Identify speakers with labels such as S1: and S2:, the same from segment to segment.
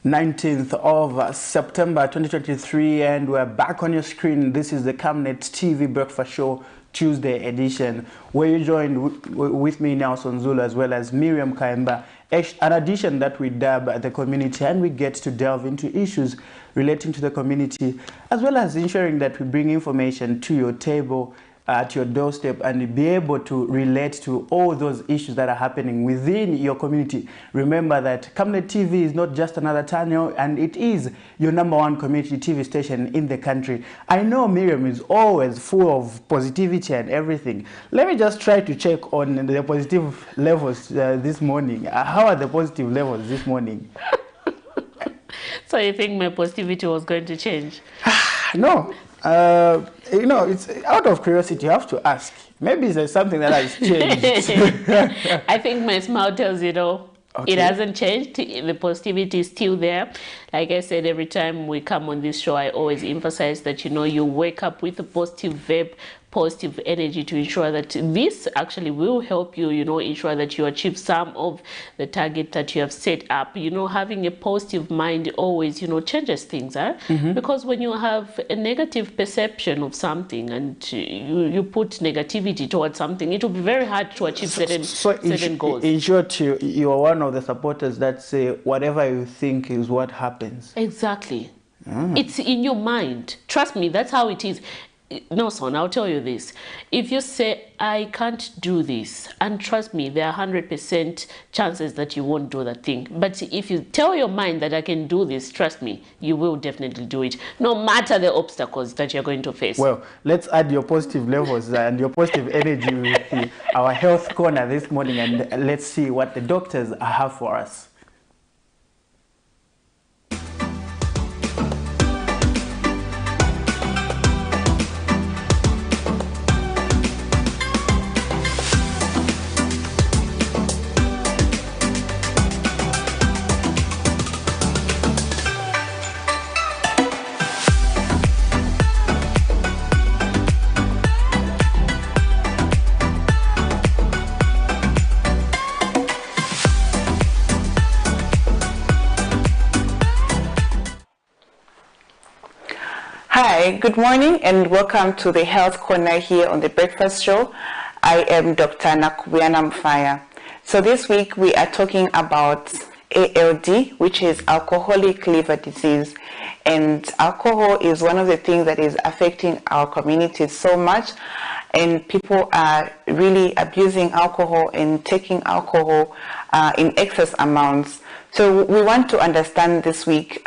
S1: 19th of September 2023, and we're back on your screen. This is the Camnet TV Breakfast Show Tuesday edition, where you joined with me, Nelson Zulu, as well as Miriam Kaimba, an edition that we dub the community, and we get to delve into issues relating to the community, as well as ensuring that we bring information to your table, at your doorstep, and be able to relate to all those issues that are happening within your community. Remember that Camnet TV is not just another channel, and it is your #1 community TV station in the country. I know Miriam is always full of positivity and everything. Let me just try to check on the positive levels this morning. How are the positive levels this morning?
S2: So you think my positivity was going to change?
S1: No. You know, it's out of curiosity, you have to ask. Maybe there's something that has changed.
S2: I think my smile tells you all. Okay. It hasn't changed. The positivity is still there. Like I said, every time we come on this show, I always emphasize that, you know, you wake up with a positive vibe, positive energy, to ensure that this actually will help you, you know, ensure that you achieve some of the target that you have set up. You know, having a positive mind always, you know, changes things, huh? Because when you have a negative perception of something and you put negativity towards something, it will be very hard to achieve certain goals.
S1: In short, you are one of the supporters that say whatever you think is what happens.
S2: Exactly. It's in your mind. Trust me, that's how it is. No, son, I'll tell you this. If you say, I can't do this, and trust me, there are 100% chances that you won't do that thing. But if you tell your mind that I can do this, trust me, you will definitely do it, no matter the obstacles that you're going to face.
S1: Well, let's add your positive levels and your positive energy with our health corner this morning, and let's see what the doctors have for us.
S3: Hi, good morning and welcome to the Health Corner here on the Breakfast Show. I am Dr. Nakubuyana Mfaya. So this week we are talking about ALD, which is alcoholic liver disease. And alcohol is one of the things that is affecting our community so much. And people are really abusing alcohol and taking alcohol in excess amounts. So we want to understand this week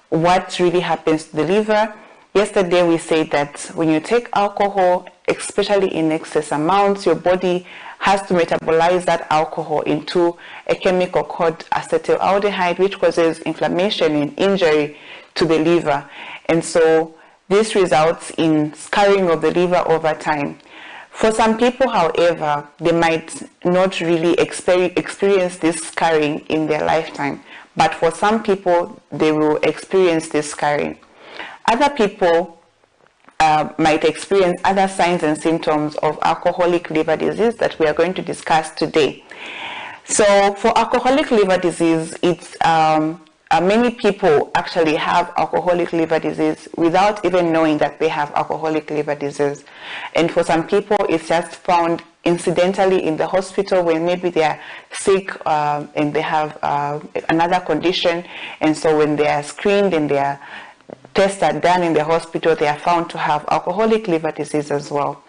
S3: what really happens to the liver. Yesterday we said that when you take alcohol, especially in excess amounts, your body has to metabolize that alcohol into a chemical called acetaldehyde, which causes inflammation and injury to the liver. And so this results in scarring of the liver over time. For some people, however, they might not really experience this scarring in their lifetime. But for some people, they will experience this scarring. Other people might experience other signs and symptoms of alcoholic liver disease that we are going to discuss today. So for alcoholic liver disease, it's many people actually have alcoholic liver disease without even knowing that they have alcoholic liver disease. And for some people, it's just found incidentally in the hospital when maybe they are sick and they have another condition. And so when they are screened and their tests are done in the hospital, they are found to have alcoholic liver disease as well.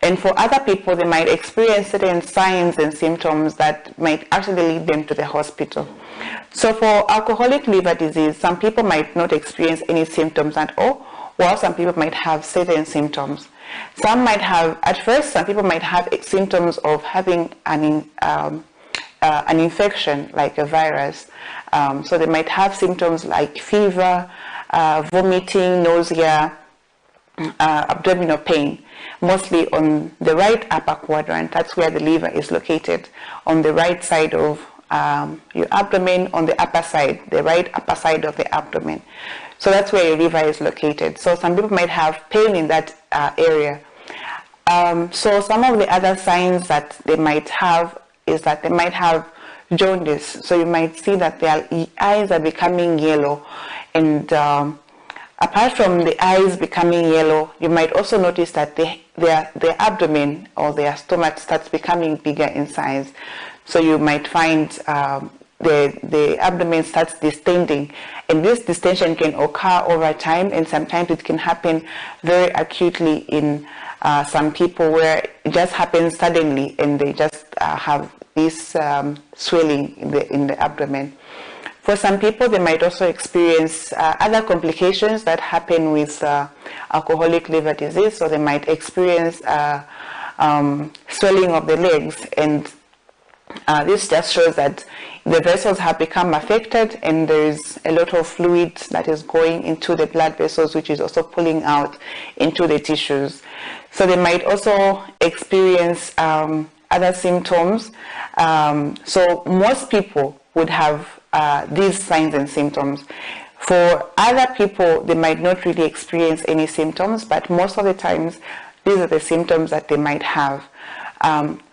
S3: And for other people, they might experience certain signs and symptoms that might actually lead them to the hospital. So for alcoholic liver disease, some people might not experience any symptoms at all, while some people might have certain symptoms. Some might have, at first, some people might have symptoms of having an infection, like a virus. So they might have symptoms like fever, vomiting, nausea, abdominal pain, mostly on the right upper quadrant. That's where the liver is located, on the right side of your abdomen, on the upper side, the right upper side of the abdomen. So that's where your liver is located. So some people might have pain in that area. So some of the other signs that they might have is that they might have jaundice. So you might see that their eyes are becoming yellow, and apart from the eyes becoming yellow, you might also notice that their abdomen or their stomach starts becoming bigger in size. So you might find the abdomen starts distending, and this distension can occur over time, and sometimes it can happen very acutely in some people, where it just happens suddenly and they just have this swelling in the abdomen. For some people, they might also experience other complications that happen with alcoholic liver disease. So they might experience swelling of the legs, and this just shows that the vessels have become affected, and there is a lot of fluid that is going into the blood vessels, which is also pulling out into the tissues. So they might also experience other symptoms. So most people would have these signs and symptoms. For other people, they might not really experience any symptoms, but most of the times, these are the symptoms that they might have.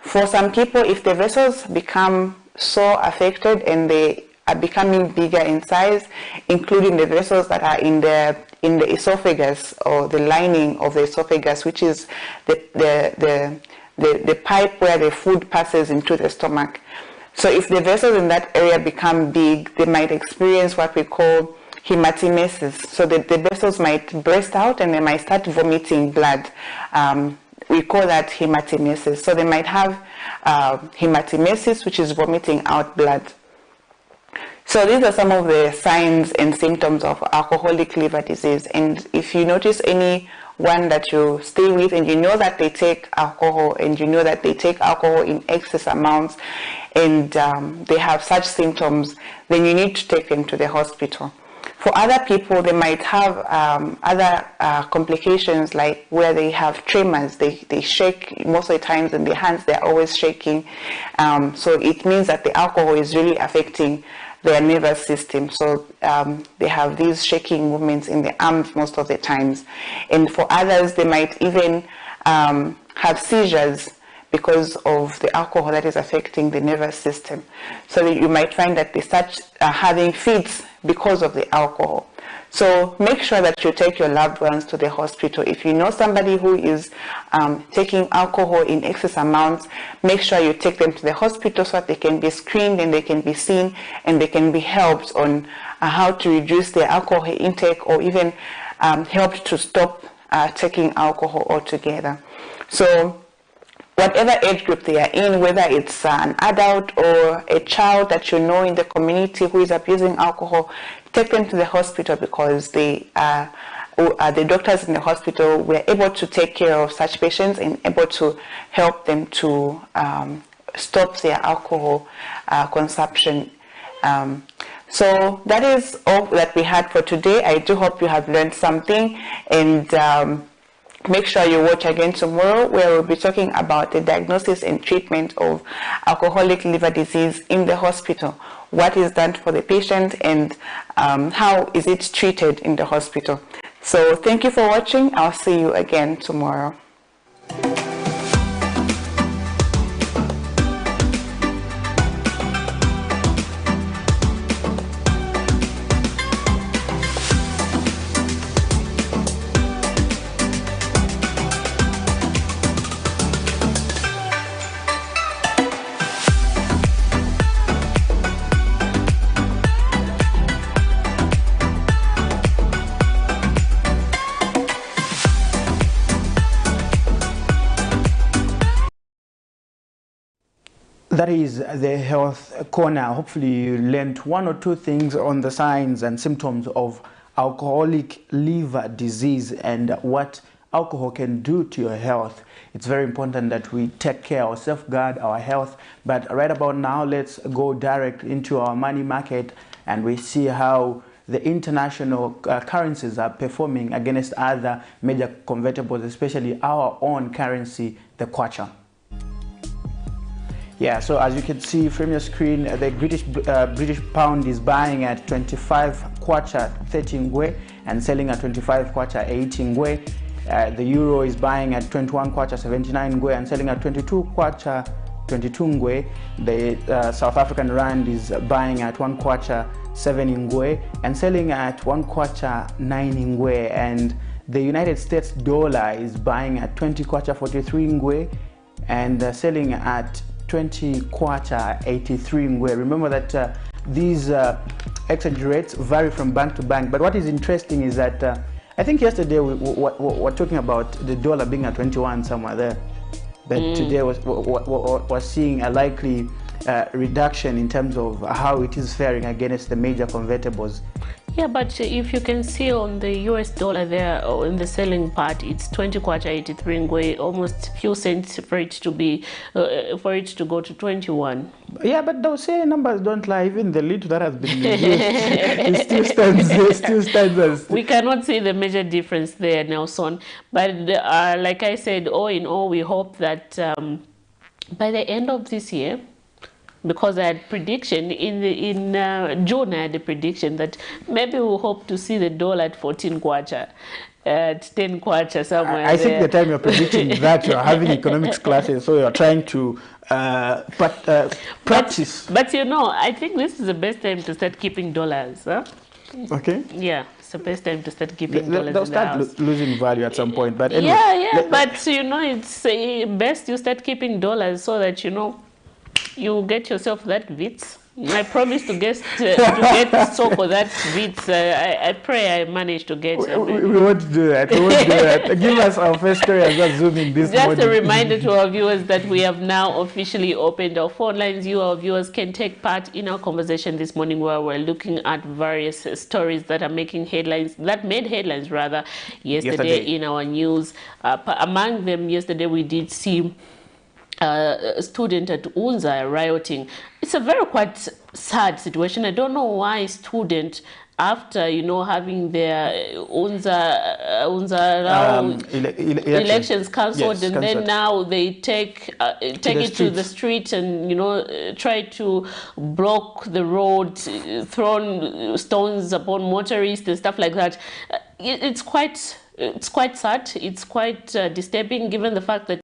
S3: For some people, if the vessels become so affected and they are becoming bigger in size, including the vessels that are in the esophagus, or the lining of the esophagus, which is the pipe where the food passes into the stomach. So if the vessels in that area become big, they might experience what we call hematemesis. So the vessels might burst out and they might start vomiting blood. We call that hematemesis. So they might have hematemesis, which is vomiting out blood. So these are some of the signs and symptoms of alcoholic liver disease. And if you notice anyone that you stay with and you know that they take alcohol, and you know that they take alcohol in excess amounts, and they have such symptoms, then you need to take them to the hospital. For other people, they might have other complications, like where they have tremors. They shake most of the times, and their hands, they're always shaking. So it means that the alcohol is really affecting their nervous system. So they have these shaking movements in the arms most of the times. And for others, they might even have seizures because of the alcohol that is affecting the nervous system. So you might find that they start having fits because of the alcohol. So make sure that you take your loved ones to the hospital. If you know somebody who is taking alcohol in excess amounts, make sure you take them to the hospital so that they can be screened and they can be seen and they can be helped on how to reduce their alcohol intake, or even helped to stop taking alcohol altogether. So whatever age group they are in, whether it's an adult or a child that you know in the community who is abusing alcohol, take them to the hospital, because the doctors in the hospital were able to take care of such patients and able to help them to stop their alcohol consumption. So that is all that we had for today. I do hope you have learned something, and make sure you watch again tomorrow, where we'll be talking about the diagnosis and treatment of alcoholic liver disease in the hospital. What is done for the patient, and how is it treated in the hospital. So thank you for watching. I'll see you again tomorrow.
S1: That is the Health Corner. Hopefully you learned one or two things on the signs and symptoms of alcoholic liver disease and what alcohol can do to your health. It's very important that we take care or safeguard our health. But right about now, let's go direct into our money market, and we see how the international currencies are performing against other major convertibles, especially our own currency, the kwacha. Yeah, so as you can see from your screen, the British pound is buying at 25 kwacha 30 ngwe and selling at 25 kwacha 80 ngwe. The euro is buying at 21 kwacha 79 ngwe and selling at 22 kwacha 22 ngwe. The South African rand is buying at 1 kwacha 7 ngwe and selling at 1 kwacha 9 ngwe. And the United States dollar is buying at 20 kwacha 43 ngwe and selling at 20 kwacha 83 ngwe. Remember that these exchange rates vary from bank to bank. But what is interesting is that I think yesterday we were talking about the dollar being at 21 somewhere there. But today was seeing a likely reduction in terms of how it is faring against the major convertibles.
S2: Yeah, but if you can see on the US dollar there, in the selling part, it's 20 kwacha 83 ngwe, almost few cents for it to be for it to go to 21.
S1: Yeah, but those same numbers don't lie. Even the little that has been reduced, it still stands. It still stands as.
S2: We cannot see the major difference there, Nelson. But like I said, all in all, we hope that by the end of this year, because I had prediction in June, I had a prediction that maybe we'll hope to see the dollar at 14 kwacha, at 10 kwacha somewhere.
S1: I think the time you're predicting that you're having economics classes, so you're trying to practice.
S2: But you know, I think this is the best time to start keeping dollars. Huh?
S1: Okay.
S2: Yeah. It's the best time to start keeping dollars
S1: they'll
S2: in the house.
S1: start losing value at some point. But anyway,
S2: but you know, it's best you start keeping dollars so that you know you get yourself that VITS. I promise to get stock of that VITS. I pray I manage to get.
S1: We won't do that. We won't do that. Give us our first story and just zoom in this
S2: Just
S1: morning.
S2: a reminder to our viewers that we have now officially opened our phone lines. You, our viewers, can take part in our conversation this morning where we're looking at various stories that are making headlines, that made headlines rather, yesterday in our news. Among them, yesterday we did see a student at UNZA rioting. It's a very quite sad situation. I don't know why students, after you know having their UNZA elections cancelled, and then now they take it to the street and you know try to block the road, thrown stones upon motorists and stuff like that. It's quite sad. It's quite disturbing, given the fact that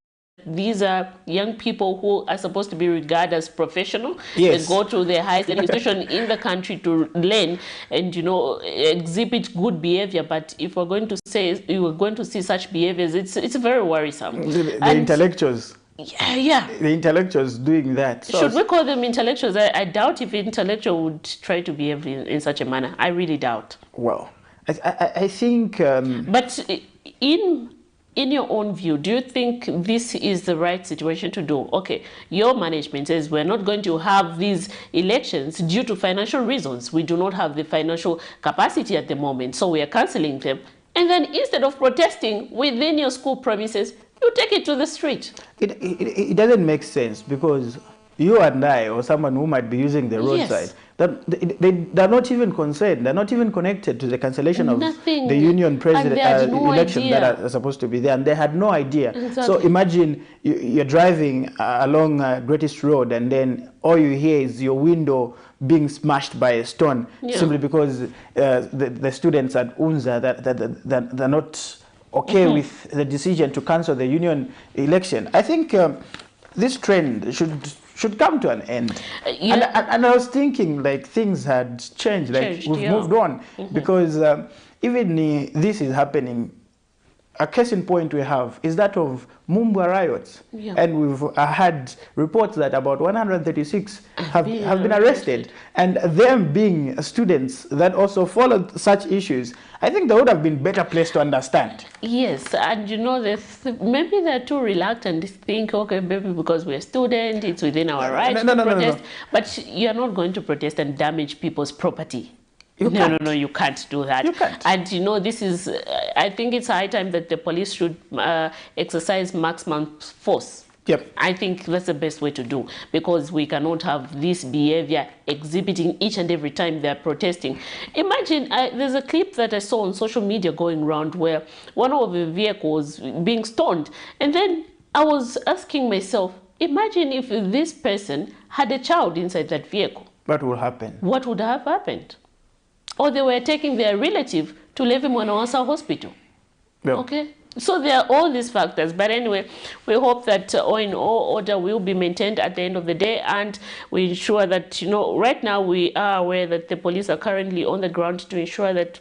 S2: these are young people who are supposed to be regarded as professional.
S1: Yes.
S2: They go to the highest institution in the country to learn and, you know, exhibit good behavior. But if we're going to say we're going to see such behaviors, it's very worrisome.
S1: The intellectuals.
S2: Yeah.
S1: The intellectuals doing that. So
S2: should we call them intellectuals? I doubt if an intellectual would try to behave in such a manner. I really doubt.
S1: Well, I think.
S2: But in your own view, do you think this is the right situation to do? Okay, your management says we're not going to have these elections due to financial reasons. We do not have the financial capacity at the moment, so we are cancelling them. And then instead of protesting within your school premises, you take it to the street.
S1: It doesn't make sense, because you and I, or someone who might be using the roadside, they're not even concerned. They're not even connected to the cancellation of the union president election that are supposed to be there, and they had no idea.
S2: Exactly.
S1: So imagine you're driving along Greatest Road, and then all you hear is your window being smashed by a stone, simply because the students at UNZA that they're not okay with the decision to cancel the union election. I think this trend should come to an end. And I was thinking like things had changed, like we've moved on, because even this is happening. A case in point we have is that of Mumbwa riots, and we've had reports that about 136 have been arrested, and them being students that also followed such issues, I think they would have been better placed to understand.
S2: Yes, and you know, maybe they're too reluctant to think, okay, maybe because we're students, it's within our rights to protest, but you're not going to protest and damage people's property. No, you can't do that.
S1: You can't.
S2: And you know, this is, I think it's high time that the police should exercise maximum force.
S1: Yep.
S2: I think that's the best way to do, because we cannot have this behavior exhibiting each and every time they're protesting. Imagine, there's a clip that I saw on social media going around where one of the vehicles being stoned. And then I was asking myself, imagine if this person had a child inside that vehicle.
S1: What would happen?
S2: What would have happened? Or they were taking their relative to Levi Mwanawasa Hospital.
S1: Yeah.
S2: Okay? So there are all these factors, but anyway, we hope that all in all, order will be maintained at the end of the day, and we ensure that, you know, right now we are aware that the police are currently on the ground to ensure that,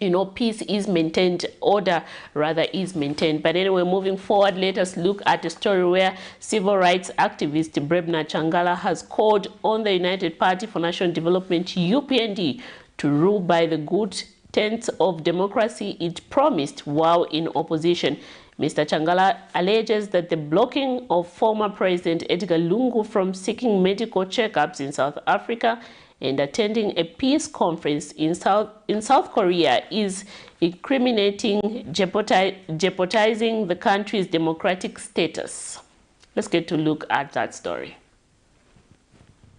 S2: you know, peace is maintained, order rather is maintained. But anyway, moving forward, let us look at a story where civil rights activist Brebna Changala has called on the United Party for National Development, UPND, to rule by the good tenets of democracy it promised while in opposition. Mr. Changala alleges that the blocking of former President Edgar Lungu from seeking medical checkups in South Africa and attending a peace conference in South Korea is incriminating, jeopardizing the country's democratic status. Let's get to look at that story.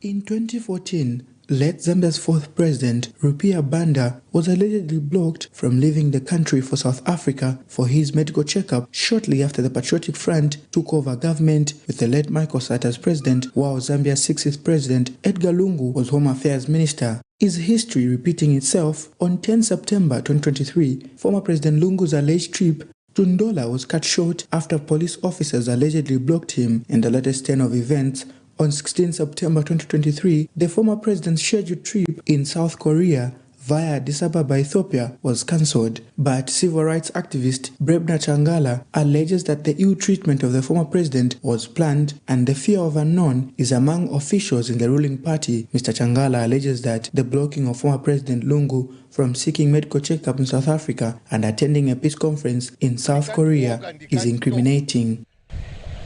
S1: In 2014, late Zambia's fourth president, Rupiah Banda, was allegedly blocked from leaving the country for South Africa for his medical checkup shortly after the Patriotic Front took over government with the late Michael Sata as president, while Zambia's 60th president, Edgar Lungu, was Home Affairs Minister. Is history repeating itself? On 10 September 2023, former President Lungu's alleged trip to Ndola was cut short after police officers allegedly blocked him. In the latest turn of events, on 16 September 2023, the former president's scheduled trip in South Korea via Addis Ababa, Ethiopia, was cancelled. But civil rights activist Brebna Changala alleges that the ill treatment of the former president was planned and the fear of unknown is among officials in the ruling party. Mr. Changala alleges that the blocking of former President Lungu from seeking medical checkup in South Africa and attending a peace conference in South Korea is incriminating.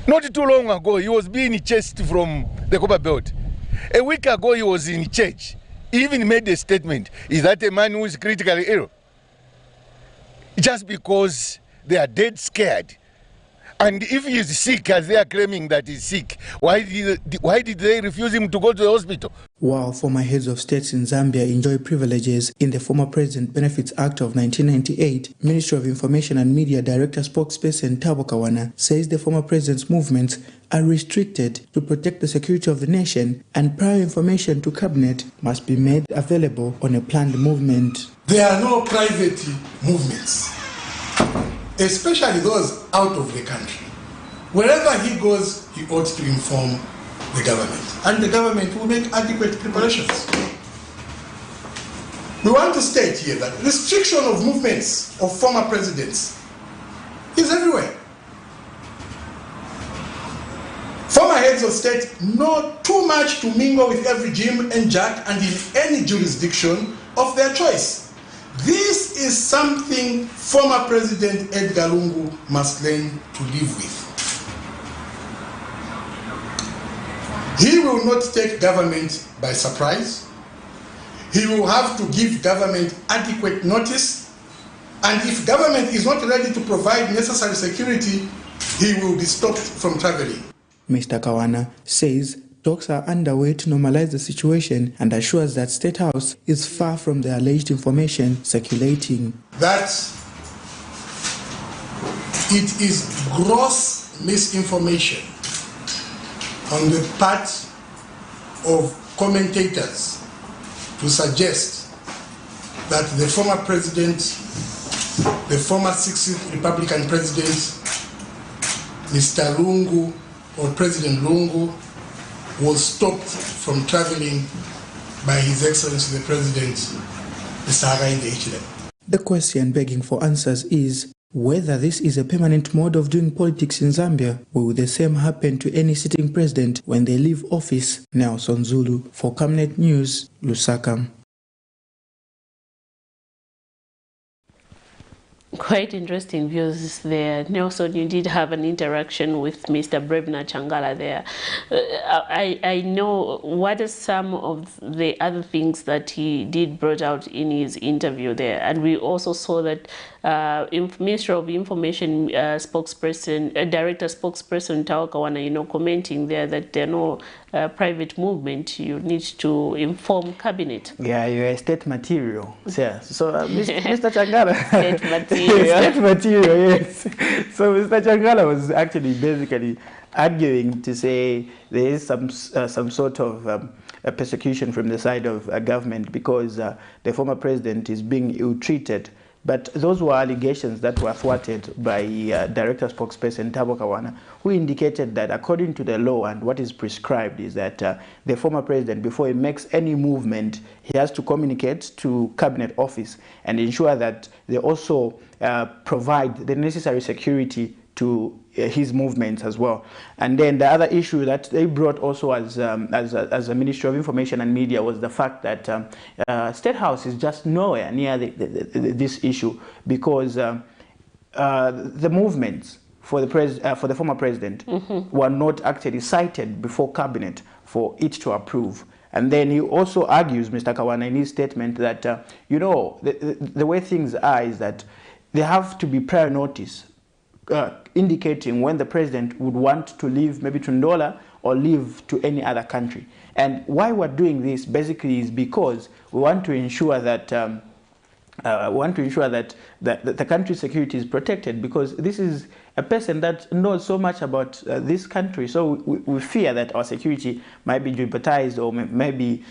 S4: Not too long ago, he was being chased from the Copper Belt. A week ago, he was in church. He even made a statement. Is that a man who is critically ill? Just because they are dead scared. And if he is sick, as they are claiming that he's sick, why did they refuse him to go to the hospital?
S1: While former heads of states in Zambia enjoy privileges in the Former President Benefits Act of 1998, Ministry of Information and Media Director spokesperson Thabo Kawana says the former president's movements are restricted to protect the security of the nation, and prior information to Camnet must be made available on a planned movement.
S5: There are no private movements, especially those out of the country. Wherever he goes, he ought to inform the government, and the government will make adequate preparations. We want to state here that restriction of movements of former presidents is everywhere. Former heads of state know too much to mingle with every Jim and Jack and in any jurisdiction of their choice. This is something former President Edgar Lungu must learn to live with. He will not take government by surprise. He will have to give government adequate notice. And if government is not ready to provide necessary security, he will be stopped from traveling.
S1: Mr. Kawana says talks are underway to normalize the situation and assures that State House is far from the alleged information circulating.
S5: That it is gross misinformation on the part of commentators to suggest that the former president, the former 60th Republican president, Mr. Lungu, or President Lungu, was stopped from traveling by His Excellency the President, Mr. Hakainde Hichilema.
S1: The question begging for answers is whether this is a permanent mode of doing politics in Zambia, or will the same happen to any sitting president when they leave office. Nelson Zulu for Camnet News, Lusaka.
S2: Quite interesting views there. Nelson, you did have an interaction with Mr. Brebna Changala there. I know what are some of the other things that he did brought out in his interview there. And we also saw that Ministry of Information spokesperson, director spokesperson Thabo Kawana, commenting there that there are no private movement. You need to inform cabinet.
S1: Yeah, you're a state material. Yeah. So Mr. Changala.
S2: State material.
S1: State material, yes. So Mr. Changala was actually basically arguing to say there is some sort of a persecution from the side of government because the former president is being ill-treated But those were allegations that were thwarted by Director Spokesperson Thabo Kawana, who indicated that according to the law and what is prescribed is that the former president, before he makes any movement, he has to communicate to Cabinet Office and ensure that they also provide the necessary security to his movements as well. And then the other issue that they brought also as a Ministry of Information and Media was the fact that State House is just nowhere near this issue, because the movements for the former president were not actually cited before Cabinet for it to approve. And then he also argues, Mr. Kawana, in his statement that, you know, the way things are is that there have to be prior notice indicating when the president would want to leave maybe to Ndola or leave to any other country. And why we're doing this basically is because we want to ensure that the country's security is protected, because this is a person that knows so much about this country. So we fear that our security might be jeopardized or maybe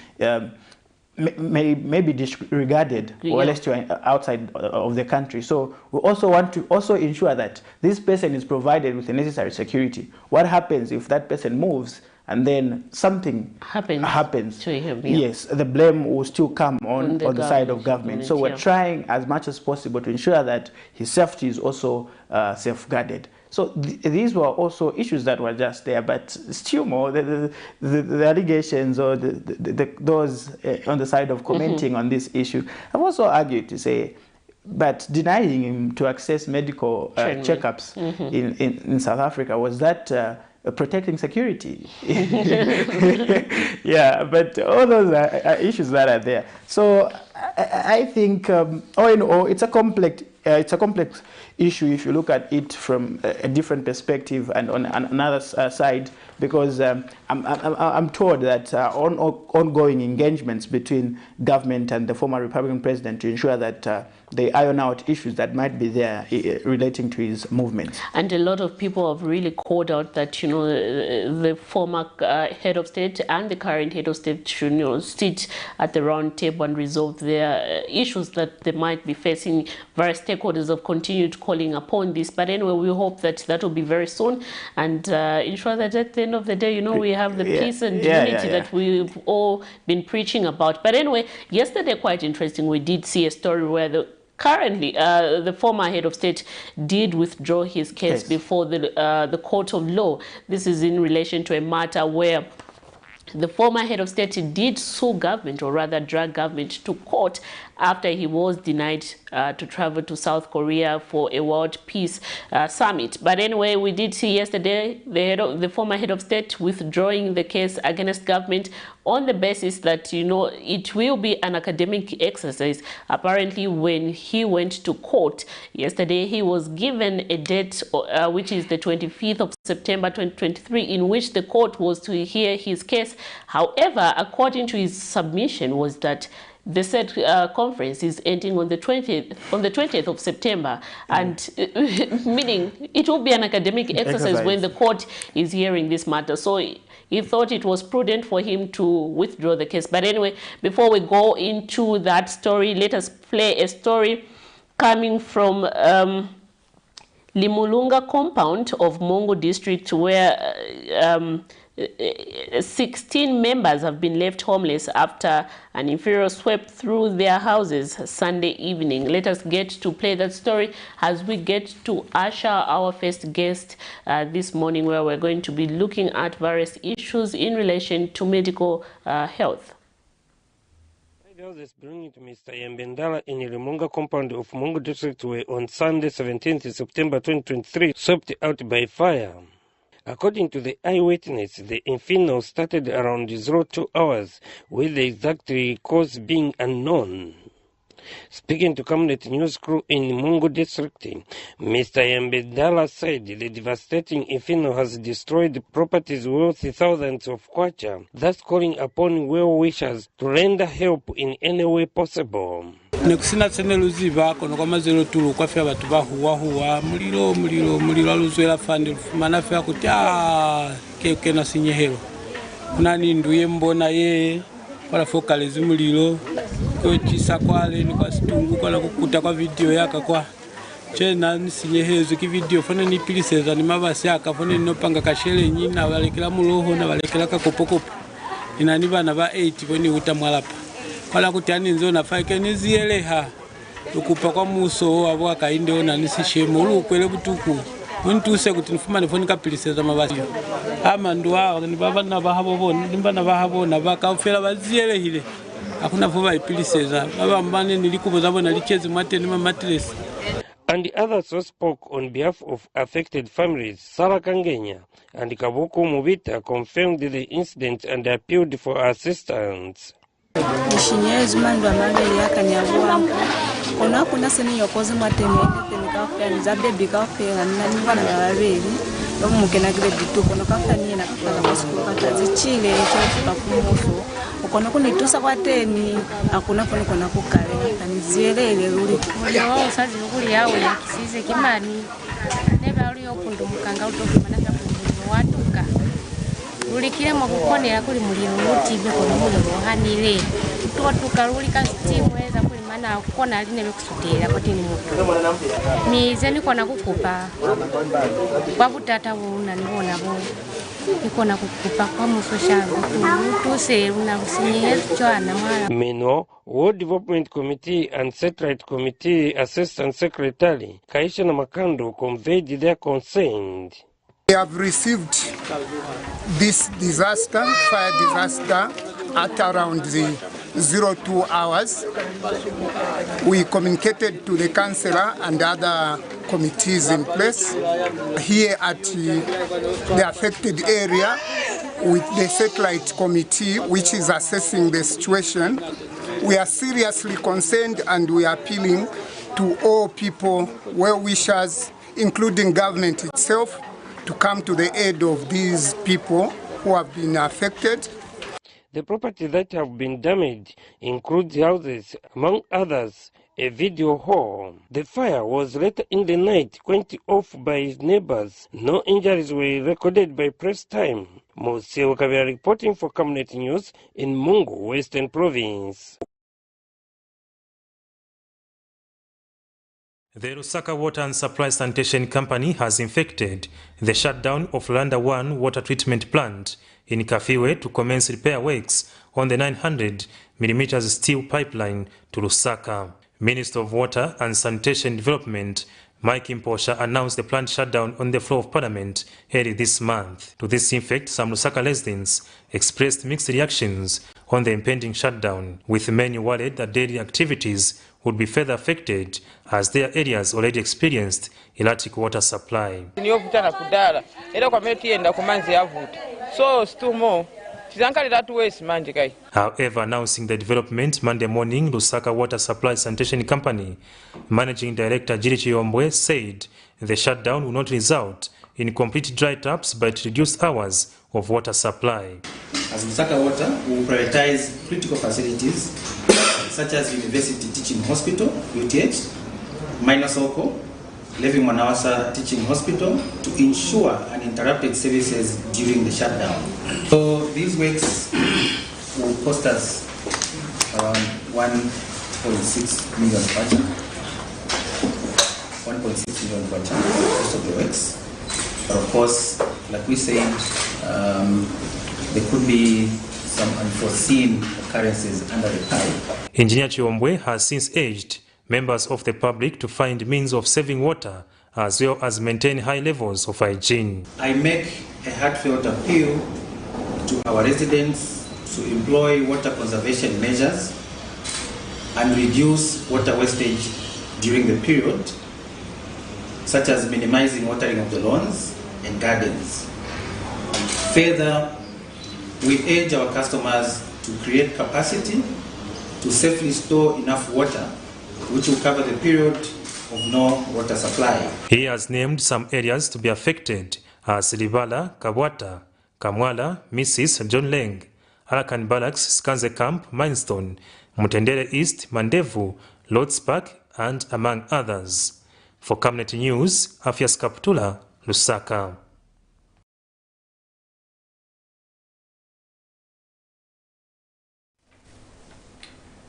S1: be disregarded, or unless you're outside of the country. So we also want to also ensure that this person is provided with the necessary security. What happens if that person moves and then something happens
S2: to him?
S1: Yes, the blame will still come on the side of government. So we're trying as much as possible to ensure that his safety is also safeguarded. So these were also issues that were just there, but still more the allegations or those on the side of commenting on this issue have also argued to say, but denying him to access medical checkups in South Africa, was that protecting security? Yeah, but all those are issues that are there. So I think, all in all, it's a complex issue if you look at it from a different perspective and on another side, because I'm told that ongoing engagements between government and the former Republican president to ensure that they iron out issues that might be there relating to his movements.
S2: And a lot of people have really called out that, you know, the former head of state and the current head of state should, you know, sit at the round table and resolve their issues that they might be facing. Various stakeholders have continued calling upon this, but anyway, we hope that that will be very soon, and ensure that at the end of the day, you know, we have the peace and unity that we've all been preaching about. But anyway, yesterday, quite interesting, we did see a story where the former head of state did withdraw his case before the court of law. This is in relation to a matter where the former head of state did sue government, or rather drag government to court, after he was denied to travel to South Korea for a World Peace Summit. But anyway, we did see yesterday the former head of state withdrawing the case against government on the basis that, you know, it will be an academic exercise. Apparently, when he went to court yesterday, he was given a date, which is the 25th of September 2023, in which the court was to hear his case. However, according to his submission, was that the said conference is ending on the 20th of September, and meaning it will be an academic exercise when the court is hearing this matter. So he thought it was prudent for him to withdraw the case. But anyway, before we go into that story, let us play a story coming from Limulunga compound of Mongo district, where 16 members have been left homeless after an inferior swept through their houses Sunday evening. Let us get to play that story as we get to usher our first guest this morning, where we're going to be looking at various issues in relation to medical health.
S6: Houses belonging to Mr. Yambendala in the Limulunga compound of Mongo district were on Sunday 17th September 2023 swept out by fire. According to the eyewitness, the inferno started around 02 hours, with the exact cause being unknown. Speaking to Camnet news crew in Mongo district, Mr. Yambendala said the devastating inferno has destroyed properties worth thousands of kwacha, thus calling upon well-wishers to render help in any way possible.
S7: Nekusina tsene luziva kono kwa mazelo tulu kwa fya batu bahuwa mulilo aluzwela fandi mana fya kuti keke na sinyehero nani nduye mbona ye wala fokalezi mulilo kwa chisakwale ni kwa situngu kwa kukuta kwa video yaka kwa chena nisinyehezo ki video fone ni piliseza ni mabasi yaka fone nopanga kashele nyina balekela muloho na balekela kakopokopo inani bana ba 8 boni utamwalapa wala kuti ani nzona faike nizieleha ukupa kwa muso abo akainde ona nisishemo lukwele butuku untuse kuti nifuma nifoni kapiliseza mabasi ama ndo hao ni baba na bahabo bona nimbana bahabo na bakafela bazielehile hakuna vuba ipiliseza baba mbane nilikuboza bona licheze mate ni matress.
S6: And the others who spoke on behalf of affected families, Sara Kangenya and Kabuku Mubita, confirmed the incident and appealed for assistance.
S8: Nishinyezi mandu amabeli yaka nyabuwangu. Kona kuna seni yokoze matemene tenikafuya nizabebi kafela nina babeli. Yobu mukena kile bitu kono kafuya nina kafela masiku katazi chile chofuka kumufu. Ukono kunitusa kwa teni hakuna kono kona kukale kanizielele ruli.
S9: Yo usazi ukuli yawe yakisize kimani. Neba uli yokundu mukanga utofumana kakundu watuka. Ulikile mwakukone ya kuli muliro mutibe kono muliro hanile. Tuwatuka ulika stimu weza kuli mana kukona aline mekusutila kwa tini mutu. Mizeni kona kukupa. Kwa butata wuna nivona bu. Nikona kukupa kwa musosha tuse una usinyehezu choana mara.
S6: Meanwhile, World Development Committee and Satellite Committee Assistant Secretary Kaisha Namakando conveyed their concern.
S10: We have received this disaster, fire disaster, at around the 02 hours. We communicated to the councillor and other committees in place here at the affected area with the satellite committee which is assessing the situation. We are seriously concerned and we are appealing to all people, well-wishers, including government itself, to come to the aid of these people who have been affected.
S6: The property that have been damaged includes houses, among others, a video hall. The fire was later in the night quenched off by his neighbors. No injuries were recorded by press time. Moseo Kavia reporting for Camnet News in Mungu, Western Province.
S11: The Lusaka Water and Supply Sanitation Company has effected the shutdown of Landa 1 water treatment plant in Kafiwe to commence repair works on the 900mm steel pipeline to Lusaka. Minister of Water and Sanitation Development Mike Imposha announced the plant shutdown on the floor of Parliament early this month. To this effect, some Lusaka residents expressed mixed reactions on the impending shutdown, with many worried that daily activities would be further affected as their areas already experienced erratic water supply. However, announcing the development Monday morning, Lusaka Water Supply Sanitation Company Managing Director Jirichi Ombwe said the shutdown will not result in complete dry taps but reduced hours of water supply.
S12: As Lusaka Water, we will prioritize critical facilities such as University Teaching Hospital, UTH, Minor Soko, Levi Manawasa Teaching Hospital to ensure uninterrupted services during the shutdown. So these works will cost us around 1.6 million kwacha. 1.6 million kwacha, cost of the works. But of course, like we said, there could be some unforeseen occurrences under the pipe.
S11: Engineer Chiombwe has since urged members of the public to find means of saving water as well as maintain high levels of hygiene.
S12: I make a heartfelt appeal to our residents to employ water conservation measures and reduce water wastage during the period, such as minimizing watering of the lawns and gardens. Further, we urge our customers to create capacity to safely store enough water which will cover the period of no water supply.
S11: He has named some areas to be affected as Libala, Kabwata, Kamwala, Mrs. John Leng, Arakan Barracks, Skanze Camp, Mindstone, Mutendere East, Mandevu, Lords Park, and among others. For Camnet News, Afias Kaptula, Lusaka.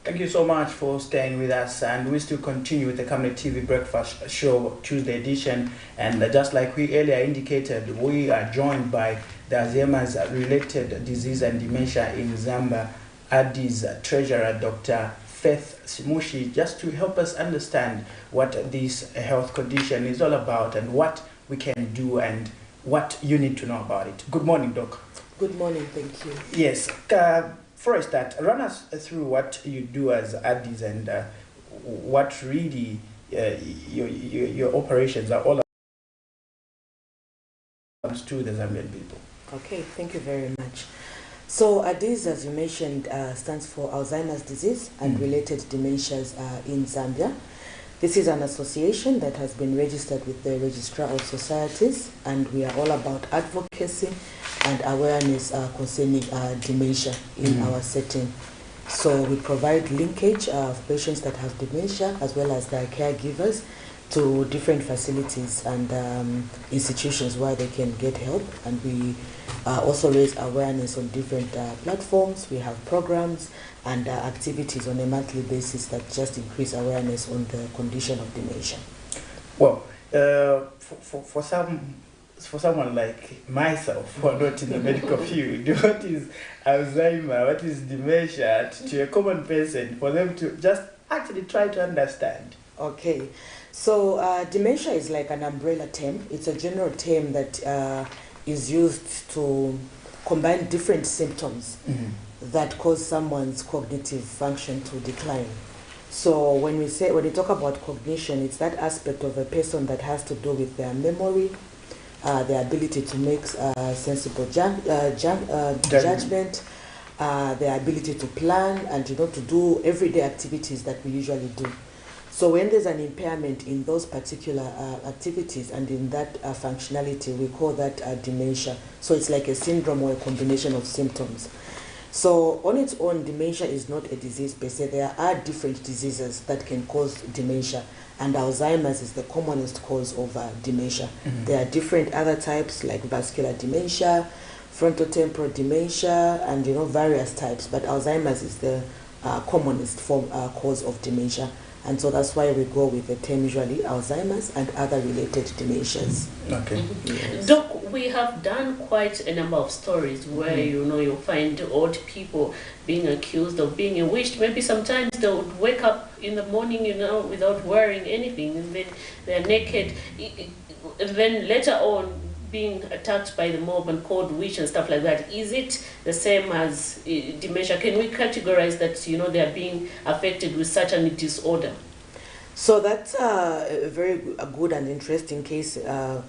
S1: Thank you so much for staying with us, and we still continue with the Camnet TV Breakfast Show Tuesday edition. And just like we earlier indicated, we are joined by the Alzheimer's related disease and dementia in Zambia, ADDI's treasurer, Dr. Faith Simushi, just to help us understand what this health condition is all about and what we can do and what you need to know about it. Good morning, Doc.
S13: Good morning, thank you.
S1: Yes. For a start, run us through what you do as ADDI's and what really your operations are all about to the Zambian people.
S13: Okay, thank you very much. So ADDI's, as you mentioned, stands for Alzheimer's disease and related dementias in Zambia. This is an association that has been registered with the Registrar of Societies, and we are all about advocacy and awareness concerning dementia in our setting. So we provide linkage of patients that have dementia as well as their caregivers to different facilities and institutions where they can get help, and we also raise awareness on different platforms. We have programs and activities on a monthly basis that just increase awareness on the condition of dementia.
S1: Well, for someone like myself who are not in the medical field, what is Alzheimer, what is dementia to a common person, for them to just actually try to understand?
S13: Okay, so dementia is like an umbrella term. It's a general term that is used to combine different symptoms that cause someone's cognitive function to decline. So when we talk about cognition, it's that aspect of a person that has to do with their memory, their ability to make sensible judgment, their ability to plan, and to do everyday activities that we usually do. So when there's an impairment in those particular activities and in that functionality, we call that dementia. So it's like a syndrome or a combination of symptoms. So on its own, dementia is not a disease per se. There are different diseases that can cause dementia, and Alzheimer's is the commonest cause of dementia. There are different other types like vascular dementia, frontotemporal dementia, and various types, but Alzheimer's is the commonest cause of dementia. And so that's why we go with the term usually Alzheimer's and other related dementias.
S1: Okay.
S13: Yes.
S2: Doc, we have done quite a number of stories where you'll find old people being accused of being bewitched. Maybe sometimes they would wake up in the morning, without wearing anything, and then they're naked. And then later on, being attacked by the mob and called witch and stuff like that. Is it the same as dementia? Can we categorize that they are being affected with such a disorder?
S13: So that's a very good and interesting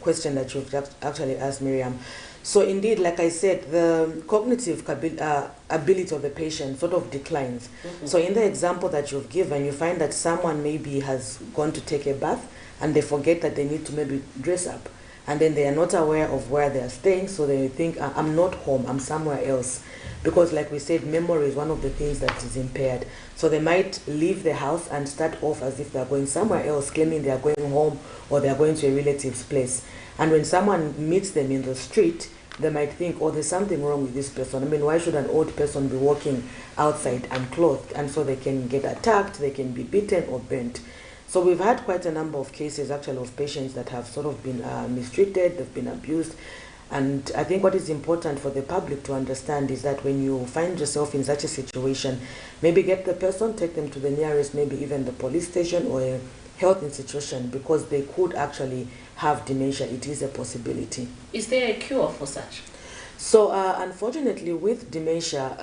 S13: question that you've actually asked, Miriam. So indeed, like I said, the cognitive ability of the patient sort of declines. So in the example that you've given, you find that someone maybe has gone to take a bath and they forget that they need to maybe dress up. And then they are not aware of where they are staying, so they think, I'm not home, I'm somewhere else. Because like we said, memory is one of the things that is impaired. So they might leave the house and start off as if they're going somewhere else, claiming they're going home or they're going to a relative's place. And when someone meets them in the street, they might think, oh, there's something wrong with this person. I mean, why should an old person be walking outside unclothed? And so they can get attacked, they can be beaten or burnt. So we've had quite a number of cases actually of patients that have sort of been mistreated, they've been abused. And I think what is important for the public to understand is that when you find yourself in such a situation, maybe get the person, take them to the nearest, maybe even the police station or a health institution, because they could actually have dementia. It is a possibility.
S2: Is there a cure for such?
S13: So unfortunately with dementia,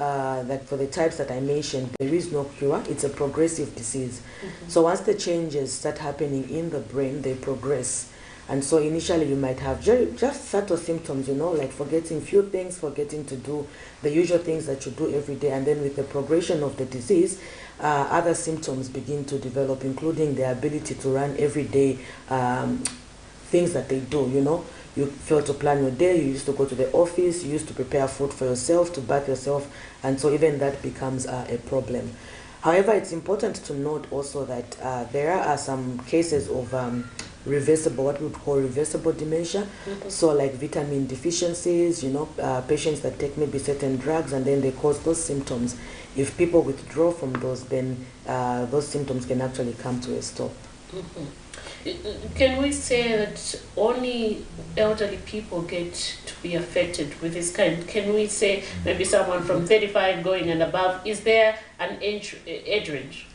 S13: that for the types that I mentioned, there is no cure. It's a progressive disease. So once the changes start happening in the brain, they progress. And so initially you might have just subtle symptoms, like forgetting few things, forgetting to do the usual things that you do every day. And then with the progression of the disease, other symptoms begin to develop, including the ability to run everyday things that they do, You fail to plan your day, you used to go to the office, you used to prepare food for yourself, to bath yourself, and so even that becomes a problem. However, it's important to note also that there are some cases of reversible, what we would call reversible dementia. So like vitamin deficiencies, patients that take maybe certain drugs and then they cause those symptoms If people withdraw from those, then those symptoms can actually come to a stop.
S2: Can we say that only elderly people get to be affected with this kind? Can we say maybe someone from 35 going and above? Is there an age range?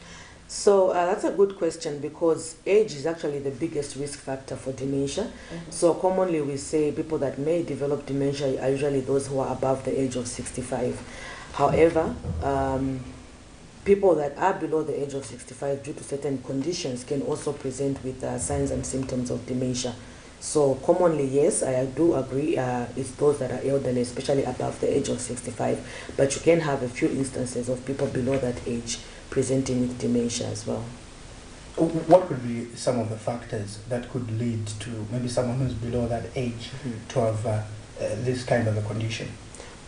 S13: So that's a good question, because age is actually the biggest risk factor for dementia. So commonly we say people that may develop dementia are usually those who are above the age of 65. However, people that are below the age of 65 due to certain conditions can also present with signs and symptoms of dementia. So commonly, yes, I do agree, it's those that are elderly, especially above the age of 65, but you can have a few instances of people below that age presenting with dementia as well.
S1: What could be some of the factors that could lead to maybe someone who's below that age to have this kind of a condition?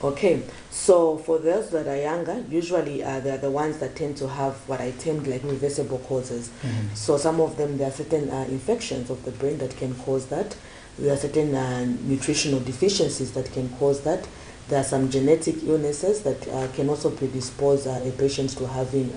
S13: Okay, so for those that are younger, usually they're the ones that tend to have what I termed like reversible causes. So some of them, there are certain infections of the brain that can cause that. There are certain nutritional deficiencies that can cause that. There are some genetic illnesses that can also predispose a patient to having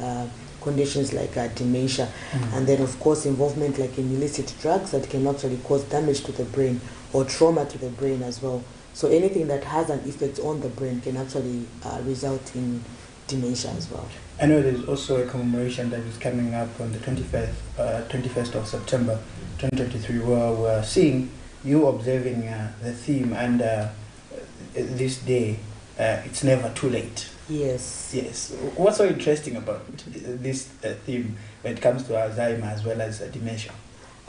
S13: conditions like dementia. And then of course involvement like in illicit drugs that can actually cause damage to the brain or trauma to the brain as well. So anything that has an effect on the brain can actually result in dementia as well.
S1: I know there's also a commemoration that is coming up on the 21st of September 2023, where we're seeing you observing the theme and this day, it's never too late.
S13: Yes.
S1: Yes. What's so interesting about this theme when it comes to Alzheimer's as well as dementia?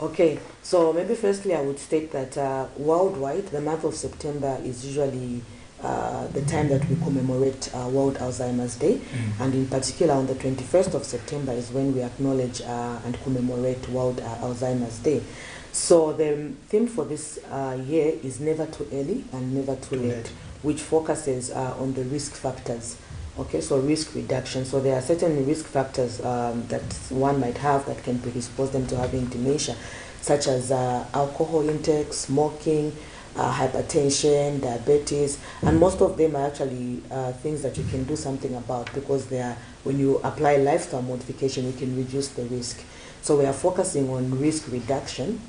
S13: Okay, so maybe firstly I would state that worldwide, the month of September is usually the time that we commemorate World Alzheimer's Day. And in particular on the 21st of September is when we acknowledge and commemorate World Alzheimer's Day. So the theme for this year is Never Too Early and Never Too Late, which focuses on the risk factors. Okay, so risk reduction. So there are certain risk factors that one might have that can predispose them to having dementia, such as alcohol intake, smoking, hypertension, diabetes, and most of them are actually things that you can do something about, because they are, when you apply lifestyle modification, you can reduce the risk. So we are focusing on risk reduction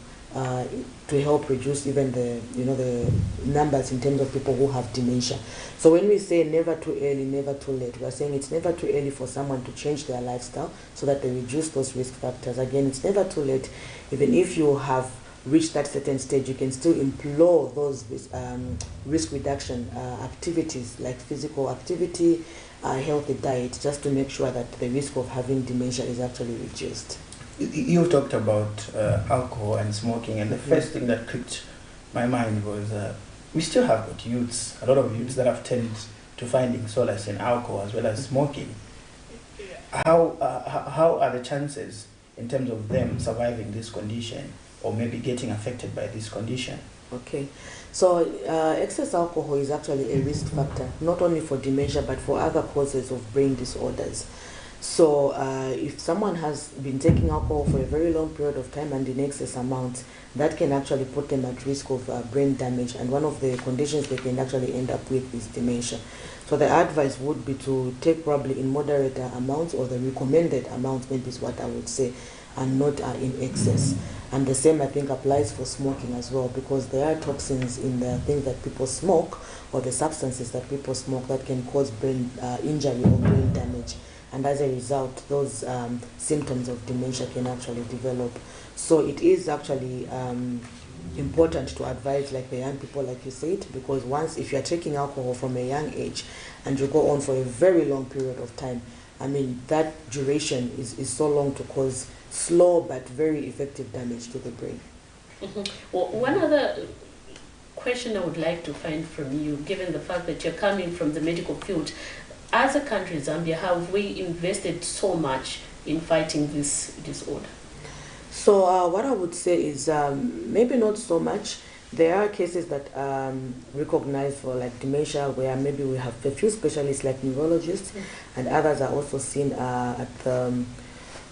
S13: to help reduce even the numbers in terms of people who have dementia. So when we say never too early, never too late, we are saying it's never too early for someone to change their lifestyle so that they reduce those risk factors. Again, it's never too late. Even if you have reached that certain stage, you can still employ those risk reduction activities like physical activity, healthy diet, just to make sure that the risk of having dementia is actually reduced.
S1: You talked about alcohol and smoking, and the first thing that clicked my mind was we still have got youths, a lot of youths that have tended to finding solace in alcohol as well as smoking. How are the chances in terms of them surviving this condition or maybe getting affected by this condition?
S13: Okay, so excess alcohol is actually a risk factor, not only for dementia but for other causes of brain disorders. So if someone has been taking alcohol for a very long period of time and in excess amounts, that can actually put them at risk of brain damage, and one of the conditions they can actually end up with is dementia. So the advice would be to take probably in moderate amounts, or the recommended amount maybe is what I would say, and not in excess. And the same I think applies for smoking as well, because there are toxins in the things that people smoke, or the substances that people smoke, that can cause brain injury or brain damage. And as a result, those symptoms of dementia can actually develop. So it is actually important to advise like the young people, like you said, because once, if you're taking alcohol from a young age and you go on for a very long period of time, I mean, that duration is so long to cause slow but very effective damage to the brain.
S2: Well, one other question I would like to find from you, given the fact that you're coming from the medical field, as a country, Zambia, have we invested so much in fighting this disorder?
S13: So what I would say is maybe not so much. There are cases that recognized for like dementia where maybe we have a few specialists like neurologists, and others are also seen at the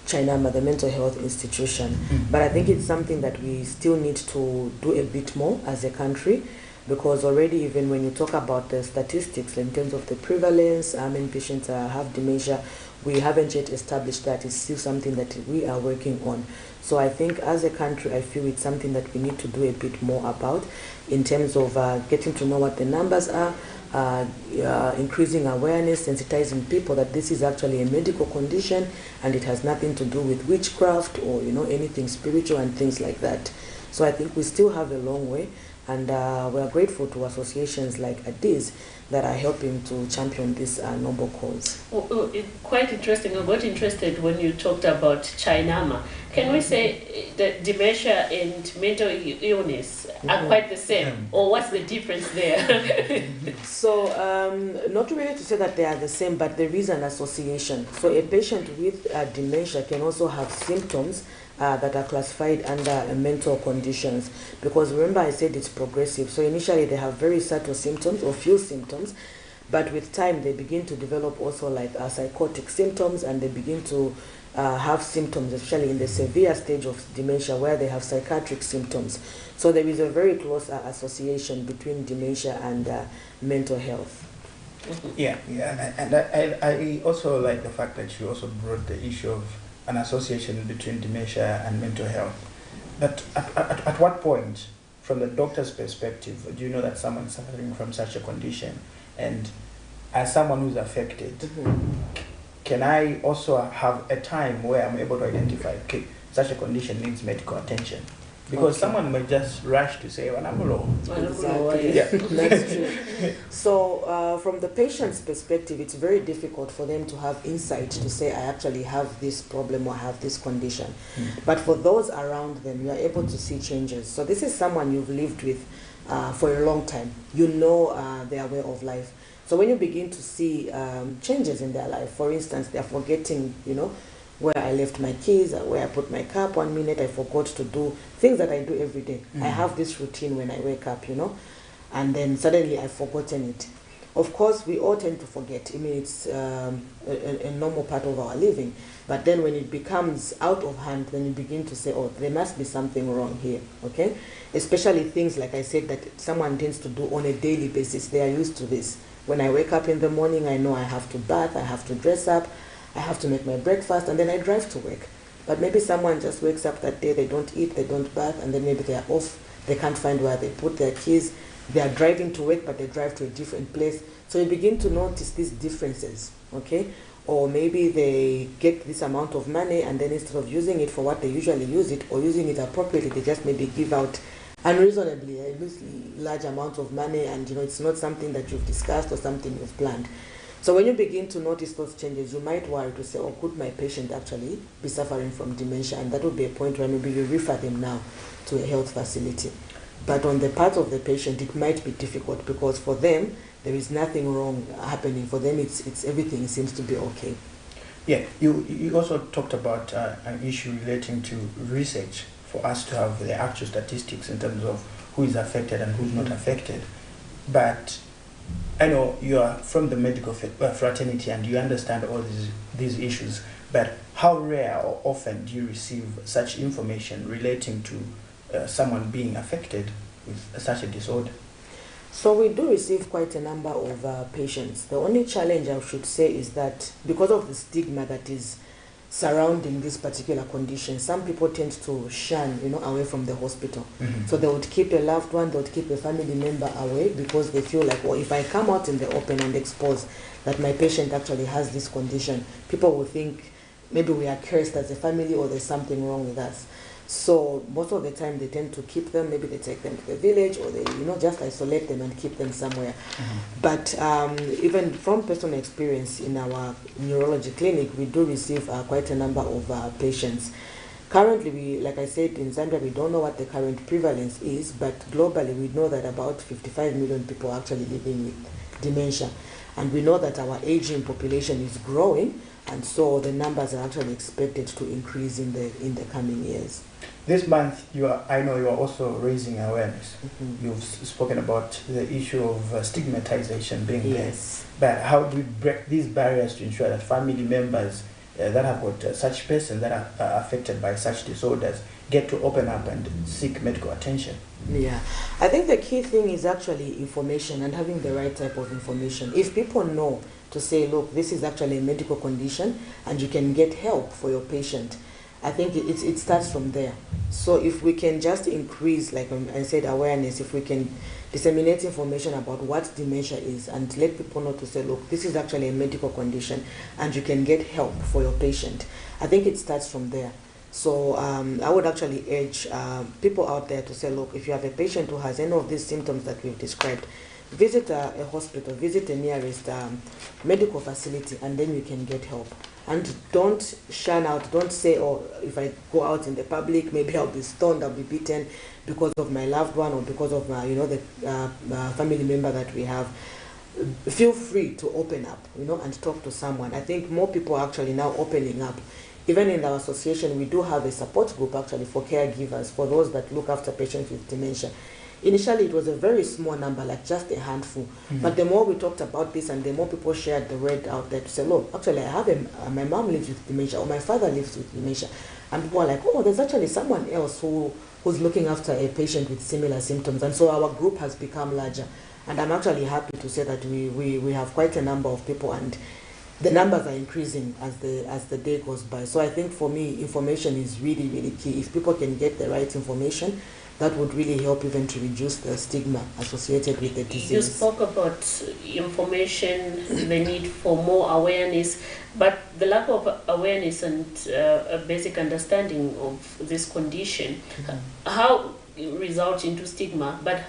S13: China, the mental health institution. But I think it's something that we still need to do a bit more as a country. because already even when you talk about the statistics in terms of the prevalence, how many patients have dementia, we haven't yet established that. It's still something that we are working on. So I think as a country, I feel it's something that we need to do a bit more about in terms of getting to know what the numbers are, increasing awareness, sensitizing people that this is actually a medical condition and it has nothing to do with witchcraft or anything spiritual and things like that. So I think we still have a long way, and we are grateful to associations like this that are helping to champion this noble cause.
S2: Quite interesting. I got interested when you talked about Chinama. Can we say that dementia and mental illness are quite the same, or what's the difference there?
S13: So, not really to say that they are the same, but there is an association. So a patient with dementia can also have symptoms that are classified under mental conditions, because remember I said it's progressive. So initially they have very subtle symptoms or few symptoms, but with time they begin to develop also like psychotic symptoms, and they begin to have symptoms, especially in the severe stage of dementia where they have psychiatric symptoms. So there is a very close association between dementia and mental health.
S1: Yeah, and I also like the fact that you also brought the issue of an association between dementia and mental health. But at what point, from the doctor's perspective, do you know that someone is suffering from such a condition? And as someone who's affected, can I also have a time where I'm able to identify, okay, such a condition needs medical attention? Because someone may just rush to say,
S13: Exactly. Yeah. That's true. So from the patient's perspective, it's very difficult for them to have insight to say, I actually have this problem or have this condition. But for those around them, you are able to see changes. So this is someone you've lived with for a long time. You know their way of life. So when you begin to see changes in their life, for instance, they're forgetting, where I left my keys, where I put my cup 1 minute, I forgot to do things that I do every day. I have this routine when I wake up, and then suddenly I've forgotten it. Of course, we all tend to forget. I mean, it's a normal part of our living. But then when it becomes out of hand, then you begin to say, oh, there must be something wrong here, okay? Especially things, like I said, that someone tends to do on a daily basis. They are used to this. When I wake up in the morning, I know I have to bath, I have to dress up, I have to make my breakfast, and then I drive to work. But maybe someone just wakes up that day, they don't eat, they don't bath, and then maybe they are off, they can't find where they put their keys. They are driving to work, but they drive to a different place. So you begin to notice these differences, okay? Or maybe they get this amount of money, and then instead of using it for what they usually use it, or using it appropriately, they just maybe give out unreasonably a large amount of money, and it's not something that you've discussed or something you've planned. So when you begin to notice those changes, you might worry to say, oh, could my patient actually be suffering from dementia? And that would be a point where maybe you refer them now to a health facility. But on the part of the patient, it might be difficult, because for them, there is nothing wrong happening. For them, it's everything seems to be okay.
S1: Yeah, you also talked about an issue relating to research for us to have the actual statistics in terms of who is affected and who's not affected. But I know you are from the medical fraternity and you understand all these issues, but how rare or often do you receive such information relating to someone being affected with such a disorder?
S13: So we do receive quite a number of patients. The only challenge I should say is that because of the stigma that is surrounding this particular condition, some people tend to shun, away from the hospital. So they would keep a loved one, they would keep a family member away, because they feel like, well, if I come out in the open and expose that my patient actually has this condition, people will think maybe we are cursed as a family or there's something wrong with us. So most of the time they tend to keep them, maybe they take them to the village, or they just isolate them and keep them somewhere. But even from personal experience in our neurology clinic, we do receive quite a number of patients. Currently, like I said, in Zambia, we don't know what the current prevalence is, but globally we know that about 55 million people are actually living with dementia. And we know that our aging population is growing, and so the numbers are actually expected to increase in the coming years.
S1: This month, I know you are also raising awareness. You've spoken about the issue of stigmatization being there. But how do we break these barriers to ensure that family members that have got such persons that are affected by such disorders get to open up and seek medical attention?
S13: Yeah, I think the key thing is actually information and having the right type of information. If people know to say, look, this is actually a medical condition and you can get help for your patient, I think it starts from there. So if we can just increase, like I said, awareness, if we can disseminate information about what dementia is and let people know to say, look, this is actually a medical condition and you can get help for your patient, I think it starts from there. So I would actually urge people out there to say, look, if you have a patient who has any of these symptoms that we've described, visit a hospital, visit the nearest medical facility, and then you can get help. And don't shun out, don't say, oh, if I go out in the public, maybe I'll be stoned, I'll be beaten because of my loved one or because of my, the family member that we have. Feel free to open up, and talk to someone. I think more people are actually now opening up. Even in our association, we do have a support group actually for caregivers, for those that look after patients with dementia. Initially, it was a very small number, like just a handful. But the more we talked about this and the more people shared the word out there to say, look, actually, I have my mom lives with dementia or my father lives with dementia. And people are like, oh, there's actually someone else who's looking after a patient with similar symptoms. And so our group has become larger. And I'm actually happy to say that we have quite a number of people, and the numbers are increasing as the day goes by. So I think for me, information is really, really key. If people can get the right information, that would really help even to reduce the stigma associated with the disease.
S2: You spoke about information, the need for more awareness, but the lack of awareness and a basic understanding of this condition, how it results into stigma. But